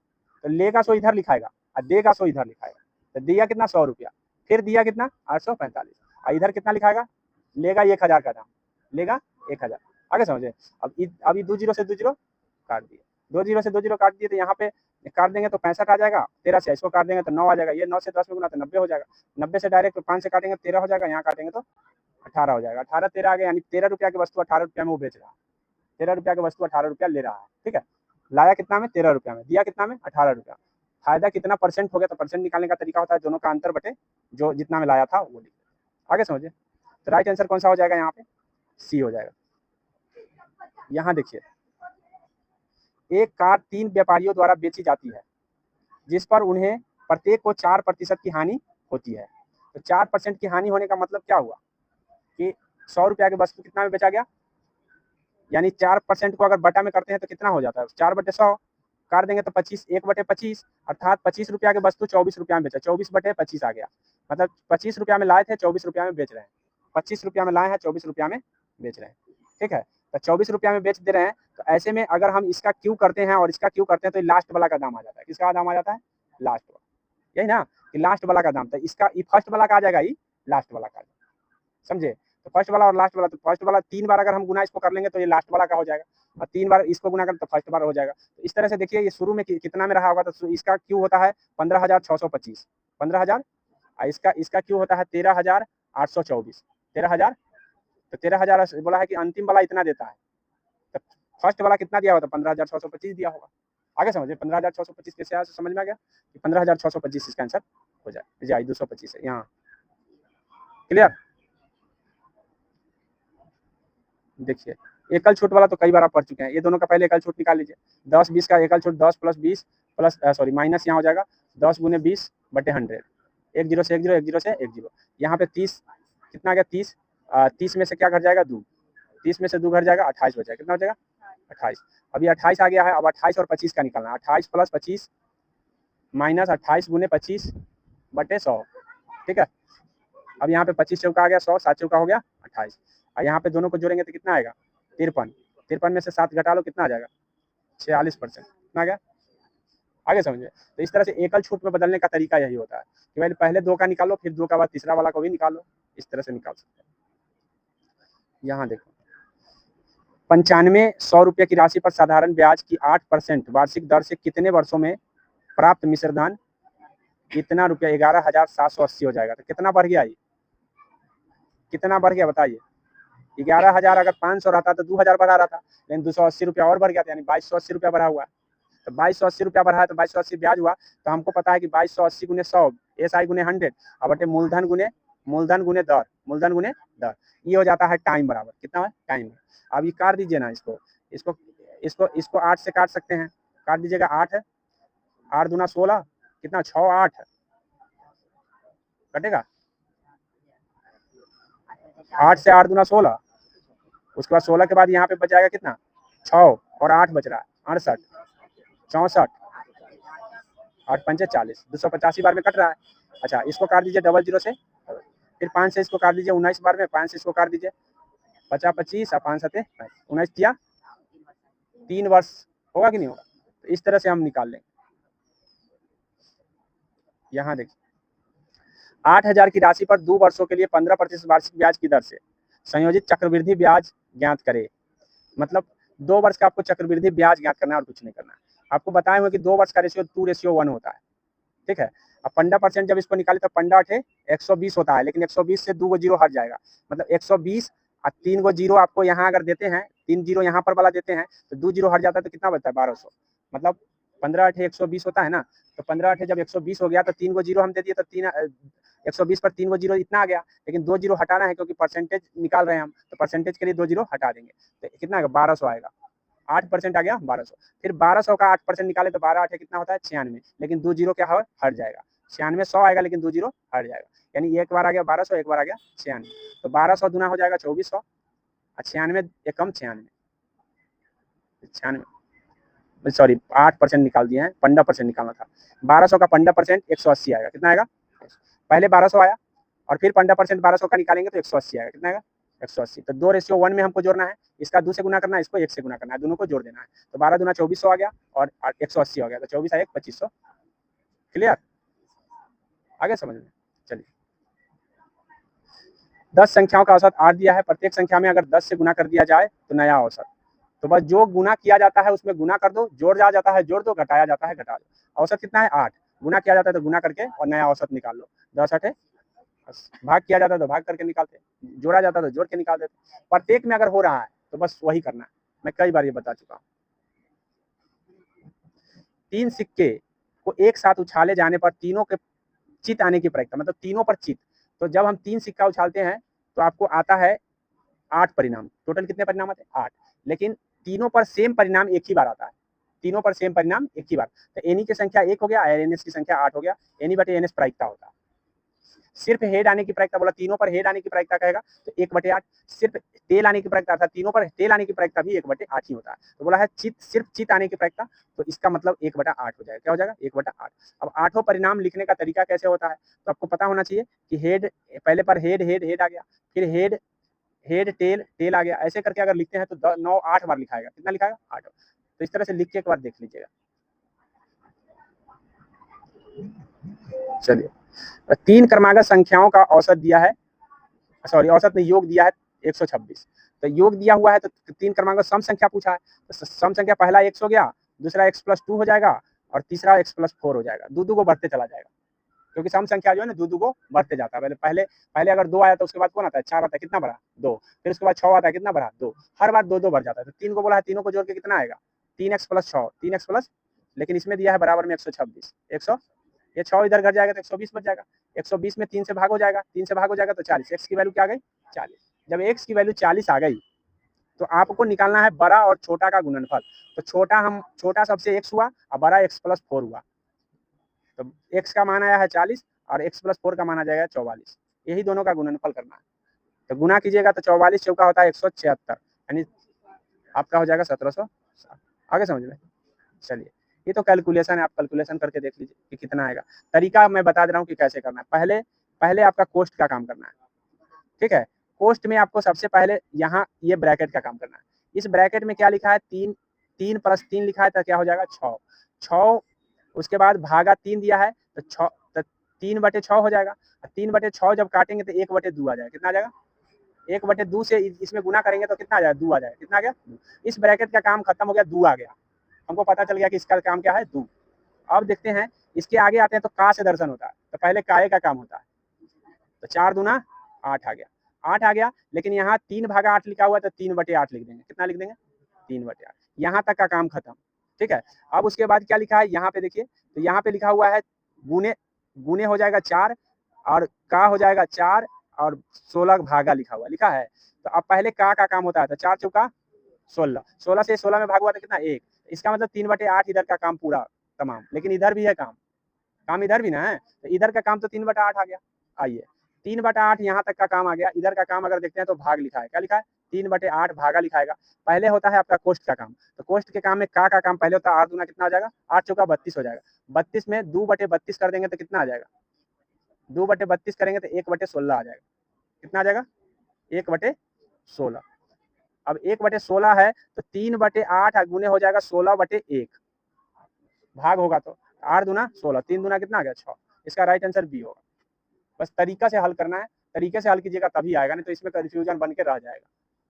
तो लेगा सो इधर लिखाएगा और देगा सो इधर लिखाएगा। तो दिया कितना? 100 रुपया, फिर दिया कितना? 845, और इधर कितना लिखाएगा? लेगा 1000 का दाम, लेगा 1000। आगे समझे। अब ये 2 जीरो से 2 जीरो काट दिए, 2 जीरो से 2 जीरो काट दिए, तो यहाँ पे काट देंगे तो 65 आ जाएगा। 13 से इसको काट देंगे तो 9 आ जाएगा। ये 9 से 10 में गुना तो 90 हो जाएगा। 90 से डायरेक्ट 5 से काटेंगे 13 हो जाएगा। यहाँ काटेंगे तो 18 हो जाएगा। 18 13 आ गया, यानी 13 रुपया की वस्तु 18 रुपया में वो बेच रहा है। 13 रुपया की वस्तु 18 रुपया ले रहा है। ठीक है, लाया कितना में? 13 रुपया में, दिया कितना में? 18 रुपया। फायदा कितना परसेंट हो गया? तो परसेंट निकालने का तरीका होता है दोनों का अंतर बटे जो जितना में लाया था वो लिख। आगे समझिए। तो राइट आंसर कौन सा हो जाएगा? यहाँ पे सी हो जाएगा। यहाँ देखिए, एक कार 3 व्यापारियों द्वारा बेची जाती है जिस पर उन्हें प्रत्येक को 4% की हानि होती है। तो 4% की हानि होने का मतलब क्या हुआ कि 100 रुपया की वस्तु कितना में बेचा गया, यानी 4% को अगर बटा में करते हैं तो कितना हो जाता है? 4/100 काट देंगे तो 25, 1/25, अर्थात 25 रुपया की वस्तु 24 रुपया में बेचा। 24/25 आ गया, मतलब 25 रुपया में लाए थे, 24 रुपया में बेच रहे हैं। 25 रुपया में लाए हैं, 24 रुपया में बेच रहे हैं। ठीक है, तो 24 रुपया में बेच दे रहे हैं। तो ऐसे में अगर हम इसका क्यू करते हैं और इसका क्यू करते हैं तो लास्ट वाला का दाम आ जाता है। किसका दाम आ जाता है? लास्ट वाला, यही ना कि लास्ट वाला का दाम। तो इसका फर्स्ट वाला का आ जाएगा, ये लास्ट वाला का, समझे। तो फर्स्ट वाला और लास्ट वाला, तो फर्स्ट वाला 3 बार अगर हम गुना इसको कर लेंगे तो ये लास्ट वाला का हो जाएगा, और 3 बार इसको गुना कर तो फर्स्ट बार हो जाएगा। तो इस तरह से देखिए ये शुरू में कितना में रहा होगा, तो इसका क्यू होता है 15,625, 15,000, और इसका क्यू होता है 13,824, 13,000। तो 13,000 बोला है कि अंतिम वाला इतना देता है, तो फर्स्ट वाला कितना दिया होगा? तो 15,625 दिया होगा। आगे समझिए, 15,625 कैसे आया? समझ में आ गया कि 15,625 इसका आंसर हो जाए। 225 है यहाँ, क्लियर। देखिए एकल छूट वाला तो कई बार आप पढ़ चुके हैं। ये दोनों का पहले एकल छूट निकाल लीजिए। 10-20 का एकल छूट 10 + 20 प्लस सॉरी माइनस यहाँ हो जाएगा 10 × 20/100। 1 0 से 1 0, 1 0 से 1 0। यहाँ पे 30 कितना आ गया? 30, 30 में से क्या घट जाएगा? 2, 30 में से 2 घट जाएगा, 28 बचेगा। कितना हो जाएगा? 28। अभी 28 आ गया है। अब 28 और 25 का निकालना है। 28 + 25 माइनस 28 × 25/100। ठीक है, अब यहाँ पे 25 चौका आ गया 100, 7 चौका हो गया 28, और यहाँ पे दोनों को जोड़ेंगे तो कितना आएगा? 53। 53 में से 7 घटा लो, कितना आ जाएगा? 46%। कितना आ गया? आगे समझिए। तो इस तरह से एकल छूट में बदलने का तरीका यही होता है कि भाई पहले 2 का निकालो, फिर 2 का बाद तीसरा वाला को भी निकालो। इस तरह से निकाल सकते हैं। यहाँ देखो 95 100 रुपये की राशि पर साधारण ब्याज की 8% वार्षिक दर से कितने वर्षों में प्राप्त मिश्रधन कितना रुपया? 11,780 हो जाएगा। तो कितना बढ़ गया? ये कितना बढ़ गया बताइए? 11,000 अगर 500 रहता तो 2,000 बढ़ा रहा था, लेकिन 280 रुपया और बढ़ गया था, यानी 2280 रुपया बढ़ा हुआ है। तो 2280 रुपया बढ़ा है तो 2280 ब्याज हुआ। तो हमको पता है कि 2280 × 100 SI × 100 और बटे मूलधन गुने दर, मूलधन गुने दर, ये हो जाता है टाइम बराबर। कितना है? टाइम। अब ये काट दीजिए ना, इसको 8 से काट सकते हैं। काट दीजिएगा 8 दूना 16, कितना? 6 8 कटेगा। 8 से 8 दूना 16, उसके बाद 16 के बाद यहाँ पे बच जाएगा कितना? 6 और 8 बच रहा है 68, 64, 8 × 5 = 40, 285 बार में कट रहा है। अच्छा इसको काट दीजिए 00 से, फिर 5 से इसको काट दीजिए 19 बार में, 5 से इसको काट दीजिए 50 25 और 5 7 19 किया 3 वर्ष होगा कि नहीं होगा। तो इस तरह से हम निकाल लेंगे। यहाँ देखिए 8,000 की राशि पर 2 वर्षों के लिए 15% वार्षिक ब्याज की दर से संयोजित चक्रवृद्धि ब्याज ज्ञात करें। मतलब 2 वर्ष का आपको चक्रवृद्धि ब्याज ज्ञात करना है और कुछ नहीं करना है। आपको बताए हुए कि 2 वर्ष का रेशियो 2:1 होता है, ठीक है। अब 15% जब इसको निकाले तो 15 120 होता है, लेकिन 120 से 2 को 0 हट जाएगा, मतलब 120 और 3 को 0 आपको यहाँ अगर देते हैं, 3 0 यहाँ पर वाला देते हैं तो 2 0 हट जाता है तो कितना बचता है 1200। मतलब 15 8 120 होता है ना, तो 15 8 जब 120 हो गया तो 3 को 0 हम दे दिए तो 120 पर 3 को 0 इतना आ गया, लेकिन 2 0 हटाना है क्योंकि परसेंटेज निकाल रहे हैं हम, तो परसेंटेज के लिए 2 0 हटा देंगे तो कितना आएगा 1200 आएगा। 8% आ गया 1200, फिर 1200 का 8% निकाले तो 12 8 कितना होता है 96, लेकिन 2 0 क्या हो हट जाएगा, 96 100 आएगा लेकिन 2 0 हट जाएगा, यानी एक बार आ गया 1200 एक बार आ गया 96, तो 1200 दुना हो जाएगा 2400 और 96 एक कम 96 सॉरी 8% निकाल दिए हैं, 15% निकालना था। 1200 का 15% 180 आएगा, कितना आएगा पहले 1200 आया और फिर 15% 1200 का निकालेंगे तो 180 आएगा, कितना आएगा 180। तो 2:1 में हमको जोड़ना है, इसका 2 से गुना करना है, इसको 1 से गुना करना है, दोनों को जोड़ देना है। तो 12 दूना 2400 आ गया और 180 हो गया, तो 24 1 2500। क्लियर, आगे समझ में। चलिए 10 संख्याओं का औसत 8 दिया है, प्रत्येक संख्या में अगर 10 से गुना कर दिया जाए तो नया औसत। तो बस जो गुना किया जाता है उसमें गुना कर दो, जोड़ दिया जाता है जोड़ दो, घटाया जाता है घटा दो। औसत कितना है 8, गुना किया जाता है तो गुना करके और नया औसत निकाल लो। 10 8 भाग किया जाता है तो भाग करके निकालते, जोड़ा जाता है तो जोड़ के निकाल देते। प्रत्येक में अगर हो रहा है तो बस वही करना है, मैं कई बार ये बता चुका हूँ। 3 सिक्के को एक साथ उछाले जाने पर तीनों के चित आने की प्रक्रिया, मतलब तीनों पर चित। तो जब हम 3 सिक्का उछालते हैं तो आपको आता है 8 परिणाम। टोटल कितने परिणाम आते हैं 8, लेकिन तीनों पर सेम परिणाम एक ही बार आता है, तीनों पर सेम परिणाम एक ही बार। तो एनी की संख्या 1 हो गया, एनएस की संख्या 8 हो गया, एनी बटे एनएस प्रायिकता होता है। सिर्फ हेड आने की प्रायिकता बोला, तीनों पर हेड आने की प्रायिकता कहेगा तो 1/8। सिर्फ टेल आने की प्रायिकता था, तीनों पर टेल आने की प्रायिकता भी 1/8 ही होता है। तो बोला है चित, सिर्फ चित आने की प्रायिकता, तो इसका मतलब 1/8 हो जाएगा। क्या हो जाएगा 1/8। अब 8 परिणाम लिखने का तरीका कैसे होता है, तो आपको पता होना चाहिए कि हेड पहले पर हेड हेड हेड आ गया, फिर हेड हेड टेल टेल आ गया, ऐसे करके अगर लिखते हैं तो 9 8 बार लिखाएगा। कितना लिखाएगा 8। तो इस तरह से लिख के एक बार देख लीजिएगा। चलिए 3 क्रमागत संख्याओं का औसत दिया है, सॉरी औसत नहीं, योग दिया है 126। तो योग दिया हुआ है तो 3 क्रमागत सम संख्या पूछा है, तो सम संख्या पहला x हो गया, दूसरा x + 2 हो जाएगा और तीसरा x + 4 हो जाएगा। दो को बढ़ते चला जाएगा, क्योंकि सम संख्या जो है ना दो को बढ़ते जाता है। पहले अगर 2 आया तो उसके बाद कौन आता है 4 आता है, कितना बढ़ा 2, फिर उसके बाद 6 आता है, कितना बढ़ा 2, हर बार 2 बढ़ जाता है। तो 3 को बोला है, तीनों को जोड़ के कितना आएगा 3x + 6, 3x प्लस, लेकिन इसमें दिया है बराबर में 126, 100, ये 6 इधर घट जाएगा तो 120 बच जाएगा। 120 में 3 से भाग हो जाएगा, 3 से भाग हो जाएगा तो 40, x की वैल्यू क्या आ गई 40। जब x की वैल्यू 40 आ गई तो आपको निकालना है बड़ा और छोटा का गुणनफल। तो छोटा सबसे x हुआ और बड़ा x + 4 हुआ, तो x का मान आया है 40 और x + 4 का मान आ जाएगा 44। यही दोनों का गुणनफल करना है। तो गुना कीजिएगा तो 44 चौका होता है 176, यानी आपका हो जाएगा 1700। आगे समझ में। चलिए ये तो कैलकुलेशन है, आप कैलकुलेशन करके देख लीजिए कि कितना आएगा। तरीका मैं बता दे रहा हूँ कि कैसे करना है। पहले आपका कोष्ट का काम करना है, ठीक है। कोष्ट में आपको सबसे पहले यहाँ ये ब्रैकेट का काम करना है। इस ब्रैकेट में क्या लिखा है 3 3 + 3 लिखा है तो क्या हो जाएगा 6 6, उसके बाद भागा 3 दिया है तो 6, तो 3/6 हो जाएगा। 3/6 जब काटेंगे तो 1/2 आ जाएगा, कितना आ जाएगा 1/2 से इसमें गुना करेंगे तो कितना आ जाएगा 2 आ जाएगा। कितना आ गया 2। इस ब्रैकेट का काम खत्म हो गया, 2 आ गया, हमको पता चल गया कि इसका काम क्या है 2। अब देखते हैं इसके आगे आते हैं तो का से दर्शन होता है, तो पहले काये का काम होता है। तो 4 दूना 8 आ गया, 8 आ गया, लेकिन यहाँ 3/8 लिखा हुआ है तो 3/8 लिख देंगे। कितना लिख देंगे 3/8। यहाँ तक का काम खत्म, ठीक है। अब उसके बाद क्या लिखा है यहाँ पे देखिए, तो यहाँ पे लिखा हुआ है गुने हो जाएगा 4 और का हो जाएगा 4 और 16 भागा लिखा है। तो अब पहले का काम होता है, तो 4 चौका 16, 16 से 16 में भाग हुआ तो कितना 1। इसका मतलब 3/8 इधर का काम पूरा तमाम, लेकिन इधर भी है काम इधर भी ना है, तो इधर का काम तो 3/8 आ गया। आइए 3/8 यहाँ तक का काम आ गया। इधर का काम अगर देखते हैं तो भाग लिखा है, क्या लिखा है 3/8 भागा लिखाएगा। पहले होता है आपका कोष्ट का काम, तो कोष्ट के काम में का काम पहले होता है 8 दूना कितना हो जाएगा 8 चौका 32 हो जाएगा। 32 में 2/32 कर देंगे तो कितना आ जाएगा 2/32 करेंगे तो 1/16 आ जाएगा। कितना आ जाएगा? 1/16। अब 1/16 है तो 3/8 गुने हो जाएगा 16/1, भाग होगा तो 8 दूना 16, 3 दूना कितना आ गया? 6। इसका राइट आंसर बी होगा। बस तरीका से हल करना है, तरीके से हल कीजिएगा तभी आएगा, नहीं तो इसमें कंफ्यूजन बन के रह जाएगा।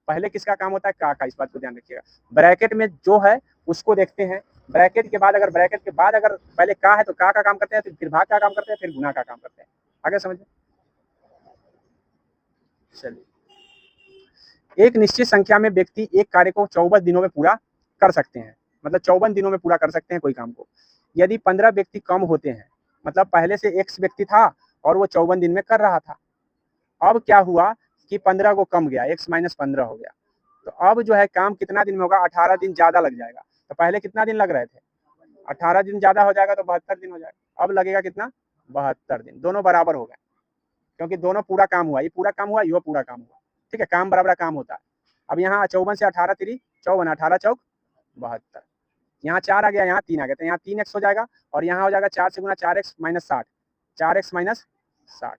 पहले किसका काम होता है? का। इस बात को ध्यान रखिएगा। ब्रैकेट में जो है उसको देखते हैं, ब्रैकेट के बाद अगर पहले का है तो का काम करते हैं, फिर भाग का काम करते हैं, फिर गुना का काम करते हैं। आगे समझिए। चलिए, एक निश्चित संख्या में व्यक्ति एक कार्य को 24 दिनों में पूरा कर सकते हैं, मतलब 54 दिनों में पूरा कर सकते हैं कोई काम को। यदि 15 व्यक्ति कम होते हैं, मतलब पहले से x व्यक्ति था और वो 54 दिन में कर रहा था, अब क्या हुआ कि 15 को कम गया, x - 15 हो गया, तो अब जो है काम कितना दिन में होगा? 18 दिन ज्यादा लग जाएगा। तो पहले कितना दिन लग रहे थे? 18 दिन ज्यादा हो जाएगा तो 72 दिन हो जाएगा। अब लगेगा कितना? 72 दिन। दोनों बराबर हो गए क्योंकि दोनों पूरा काम हुआ, ये पूरा काम हुआ, ये पूरा काम हुआ। ठीक है, काम बराबर काम होता है। अब यहाँ 54 से 18 3 54, 18 चौक 72, यहाँ 4 आ गया, यहाँ 3 आ गया, तो यहाँ 3x हो जाएगा और यहाँ हो जाएगा 4 से गुना 4x - 60, 4x - 60।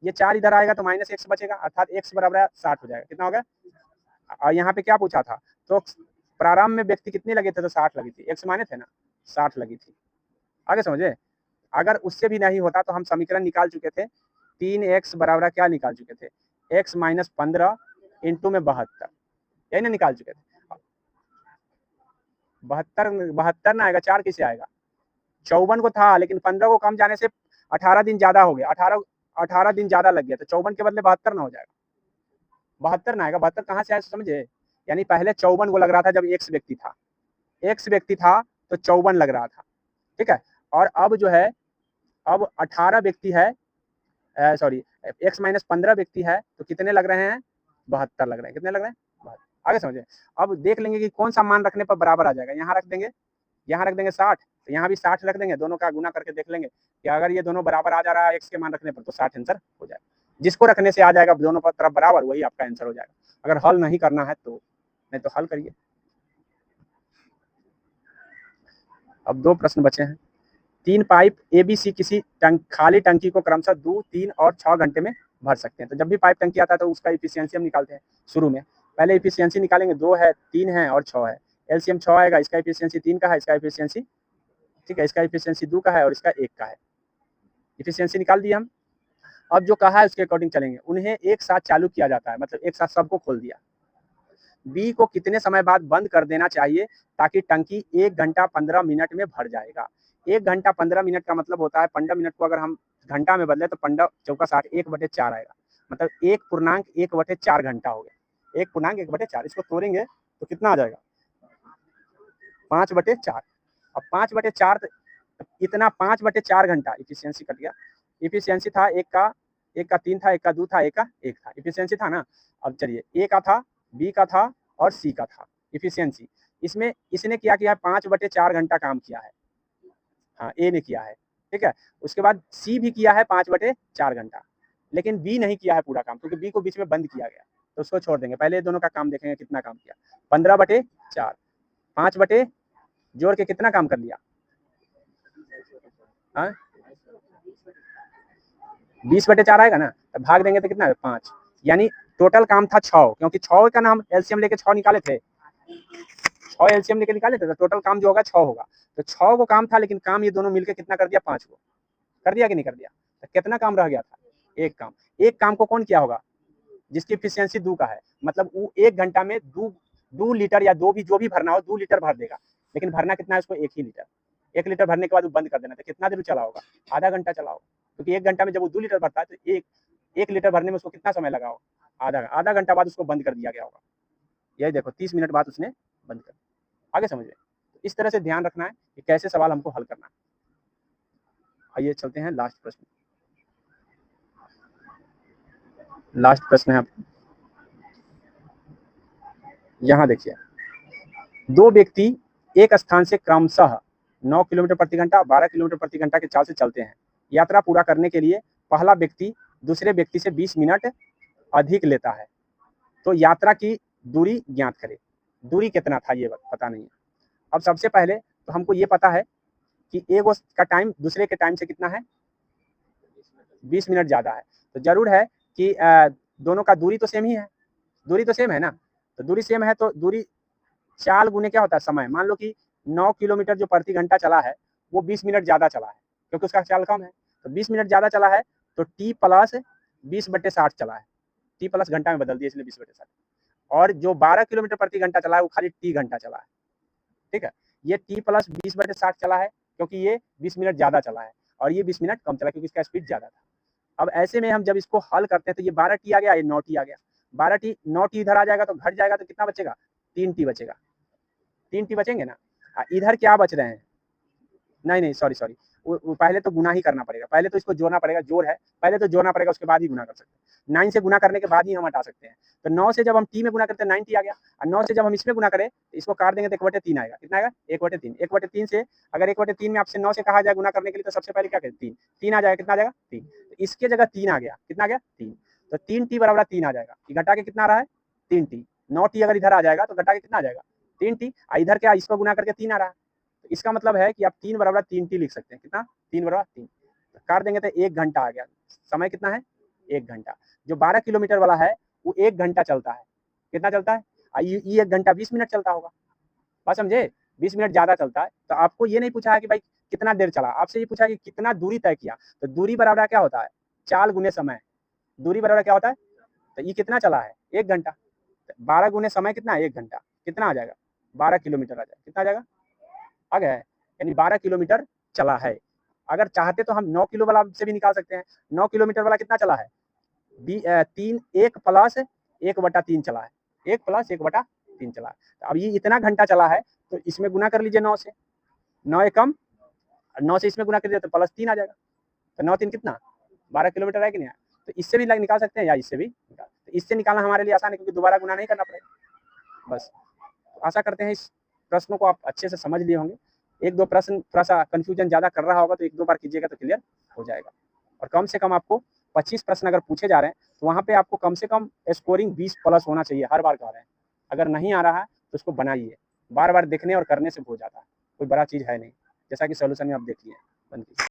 ये 4 इधर आएगा तो -x बचेगा, अर्थात x बराबर 60 हो जाएगा। कितना हो गया? और यहाँ पे क्या पूछा था? तो प्रारंभ में व्यक्ति कितने लगे थे? तो 60 लगी थी, x माने थे ना, 60 लगी थी। आगे समझे। अगर उससे भी नहीं होता तो हम समीकरण निकाल चुके थे, 3x बराबर क्या निकाल चुके थे? x - 15 इंटू में 72, यही ना निकाल चुके थे। 72 ना आएगा, 4 किसे आएगा? 54 को था लेकिन 15 को कम जाने से 18 दिन ज्यादा हो गया, 18 दिन ज्यादा लग गया, तो 54 के बदले 72 ना हो जाएगा। 72 ना आएगा, 72 कहाँ से आया समझे? यानी पहले 54 को लग रहा था जब x व्यक्ति था तो 54 लग रहा था। ठीक है, और अब जो है अब 18 व्यक्ति है, सॉरी x - 15 व्यक्ति है तो कितने लग रहे हैं? 72 लग रहे हैं। कितने लग रहे हैं? 72। आगे समझे। अब देख लेंगे कि कौन सा मान रखने पर बराबर आ जाएगा। यहाँ रख देंगे, यहाँ रख देंगे 60, तो यहाँ भी 60 रख देंगे, दोनों का गुना करके देख लेंगे कि अगर ये दोनों बराबर आ जा रहा है x के मान रखने पर तो 60 आंसर हो जाएगा। जिसको रखने से आ जाएगा दोनों पर तरफ बराबर, वही आपका आंसर हो जाएगा। अगर हल नहीं करना है तो, नहीं तो हल करिए। अब 2 प्रश्न बचे हैं। 3 पाइप ABC किसी खाली टंकी को क्रमशः 2, 3 और 6 घंटे में भर सकते हैं। तो जब भी पाइप टंकी आता है तो उसका इफिशियंसी हम निकालते हैं शुरू में। पहले इफिशियंसी निकालेंगे, 2 है, 3 है और 6 है। एलसीएम 6 आएगा, इसका इफिशियंसी 3 का है, इसका इफिशियंसी, ठीक है, इसका इफिशियंसी 2 का है और इसका 1 का है। इफिशियंसी निकाल दिया हम। अब जो कहा है उसके अकॉर्डिंग चलेंगे। उन्हें एक साथ चालू किया जाता है, मतलब एक साथ सबको खोल दिया। बी को कितने समय बाद बंद कर देना चाहिए ताकि टंकी 1 घंटा 15 मिनट में भर जाएगा? 1 घंटा 15 मिनट का मतलब होता है 15 मिनट को अगर हम घंटा में बदले तो 15 चौका 60, 1/4 आएगा, मतलब 1.1/4 घंटा हो गया। 1.1/4, इसको तोड़ेंगे तो कितना आ जाएगा? 5/4। अब 5/4 इतना 5/4 घंटा इफिशियंसी कट गया। इफिशियंसी था एक का 3 था, एक का 2 था, एक का 1 था, इफिशियंसी था ना। अब चलिए, ए का था, बी का था और सी का था इफिशियंसी। इसमें इसने क्या किया है? 5/4 घंटा काम किया है, हाँ ए ने किया है। ठीक है, उसके बाद सी भी किया है 5/4 घंटा, लेकिन बी नहीं किया है पूरा काम, क्योंकि बी को बीच में बंद किया गया, तो उसको छोड़ देंगे। पहले दोनों का काम देखेंगे कितना काम किया। 15/4, 5 बटे जोड़ के कितना काम कर लिया? 20/4 आएगा ना, तो भाग देंगे तो कितना है? 5। यानी टोटल काम था 6, क्योंकि 6 का ना हम एलसीएम लेके 6 निकाले थे, 6 एलसीएम लेके निकाले थे, तो टोटल काम जो होगा 6 होगा। तो 6 को काम था, लेकिन काम ये दोनों मिलकर कितना कर दिया? 5 को कर दिया कि नहीं कर दिया? तो कितना काम रह गया था? एक काम। एक काम को कौन किया होगा? जिसकी इफिशियंसी 2 का है, मतलब वो 1 घंटा में 2 लीटर या जो भी भरना हो 2 लीटर भर देगा, लेकिन भरना कितना है उसको? 1 ही लीटर। 1 लीटर भरने के बाद वो बंद कर देना। तो कितना देर चला होगा? आधा घंटा चला होगा, क्योंकि 1 घंटा में जब वो 2 लीटर भरता है तो 1 लीटर भरने में उसको कितना समय लगा होगा? आधा घंटा बाद उसको बंद कर दिया गया होगा। यही देखो, 30 मिनट बाद उसने बंद कर दिया। आगे समझ में। इस तरह से ध्यान रखना है कि कैसे सवाल हमको हल करना है। आइए चलते हैं लास्ट प्रश्न। लास्ट प्रश्न है यहाँ देखिए, 2 व्यक्ति एक स्थान से क्रमशः 9 किलोमीटर प्रति घंटा, 12 किलोमीटर प्रति घंटा की चाल से चलते हैं। यात्रा पूरा करने के लिए पहला व्यक्ति दूसरे व्यक्ति से 20 मिनट अधिक लेता है, तो यात्रा की दूरी ज्ञात करें। दूरी कितना था ये पता नहीं है। अब सबसे पहले तो हमको ये पता है कि एक का टाइम दूसरे के टाइम से कितना है? 20 मिनट ज़्यादा है। तो जरूर है कि दोनों का दूरी तो सेम ही है, दूरी तो सेम है ना, तो दूरी सेम है तो दूरी चाल गुने क्या होता है समय। मान लो कि 9 किलोमीटर जो प्रति घंटा चला है वो 20 मिनट ज़्यादा चला है क्योंकि उसका चाल कम है, तो 20 मिनट ज़्यादा चला है तो टी प्लस 20/60 चला है, टी प्लस घंटा में बदल दिया इसलिए 20/60। और जो 12 किलोमीटर प्रति घंटा चला है वो खाली टी घंटा चला है, ठीक है। ये टी प्लस 20/60 चला है क्योंकि ये 20 मिनट ज़्यादा चला है और ये 20 मिनट कम चला क्योंकि इसका स्पीड ज़्यादा था। अब ऐसे में हम जब इसको हल करते हैं तो ये 12 टी आ गया, ये 9 टी आ गया, 12 टी 9 टी इधर आ जाएगा तो घट जाएगा तो कितना बचेगा, 3 टी बचेगा, 3 टी बचेंगे ना। इधर क्या बच रहे हैं, नहीं सॉरी, वो पहले तो गुना ही करना पड़ेगा, पहले तो इसको जोड़ना पड़ेगा, जोड़ है पहले तो जोड़ना पड़ेगा उसके बाद ही गुना कर सकते हैं। 9 से गुना करने के बाद ही हम हटा सकते हैं। तो 9 से जब हम टी में गुना करते हैं 9 टी आ गया, और 9 से जब हम इसमें गुना करें तो इसको काट देंगे तो 1/3 आएगा, कितना आएगा 1/3। 1/3 से अगर 1/3 में आपसे 9 से कहा जाए गुना करने के लिए तो सबसे पहले क्या करें 3 आ जाएगा, कितना आ जाएगा 3। तो इसके जगह 3 आ गया, कितना आ गया 3, तो 3 टी बराबर 3 आ जाएगा। घटा के कितना आ रहा है 3 टी, 9 टी अगर इधर आ जाएगा तो घटा के कितना आ जाएगा 3 टी, इधर क्या इसको गुना करके 3 आ रहा है, तो इसका मतलब है कि आप 3 बराबर 3 टी लिख सकते हैं, कितना 3 बराबर 3, काट देंगे तो 1 घंटा आ गया। समय कितना है 1 घंटा। जो 12 किलोमीटर वाला है वो 1 घंटा चलता है, कितना चलता है, ये 1 घंटा 20 मिनट चलता होगा, बात समझे, 20 मिनट ज़्यादा चलता है। तो आपको ये नहीं पूछा है कि भाई कितना देर चला, आपसे ये पूछा है कि कितना दूरी तय किया। तो दूरी बराबर क्या होता है चाल गुने समय, दूरी बराबर क्या होता है, तो ये कितना चला है 1 घंटा, 12 गुने समय कितना है 1 घंटा, कितना आ जाएगा 12 किलोमीटर आ जाएगा, कितना आ जाएगा आ गया है, यानी 12 किलोमीटर चला है। अगर चाहते तो हम 9 किलो वाला से भी निकाल सकते हैं, 9 किलोमीटर वाला कितना चला है 3 1 प्लस 1/3 चला है, 1 प्लस 1/3 चला है। तो अब ये इतना घंटा चला है तो इसमें गुना कर लीजिए 9 से, 9 एकम 9 से इसमें गुना कर लीजिए तो +3 आ जाएगा, तो 9 3 कितना 12 किलोमीटर है कि नहीं। तो इससे भी निकाल सकते हैं या इससे भी निकाल, तो इससे निकालना हमारे लिए आसान है क्योंकि दोबारा गुना नहीं करना पड़ेगा। बस आशा करते हैं इस प्रश्नों को आप अच्छे से समझ लिए होंगे। 1-2 प्रश्न थोड़ा सा कन्फ्यूजन ज़्यादा कर रहा होगा तो 1-2 बार कीजिएगा तो क्लियर हो जाएगा। और कम से कम आपको 25 प्रश्न अगर पूछे जा रहे हैं तो वहाँ पे आपको कम से कम स्कोरिंग 20 प्लस होना चाहिए, हर बार कह रहे हैं। अगर नहीं आ रहा है तो उसको बनाइए, बार बार देखने और करने से हो जाता है, कोई बड़ा चीज़ है नहीं, जैसा कि सोल्यूशन में आप देखिए।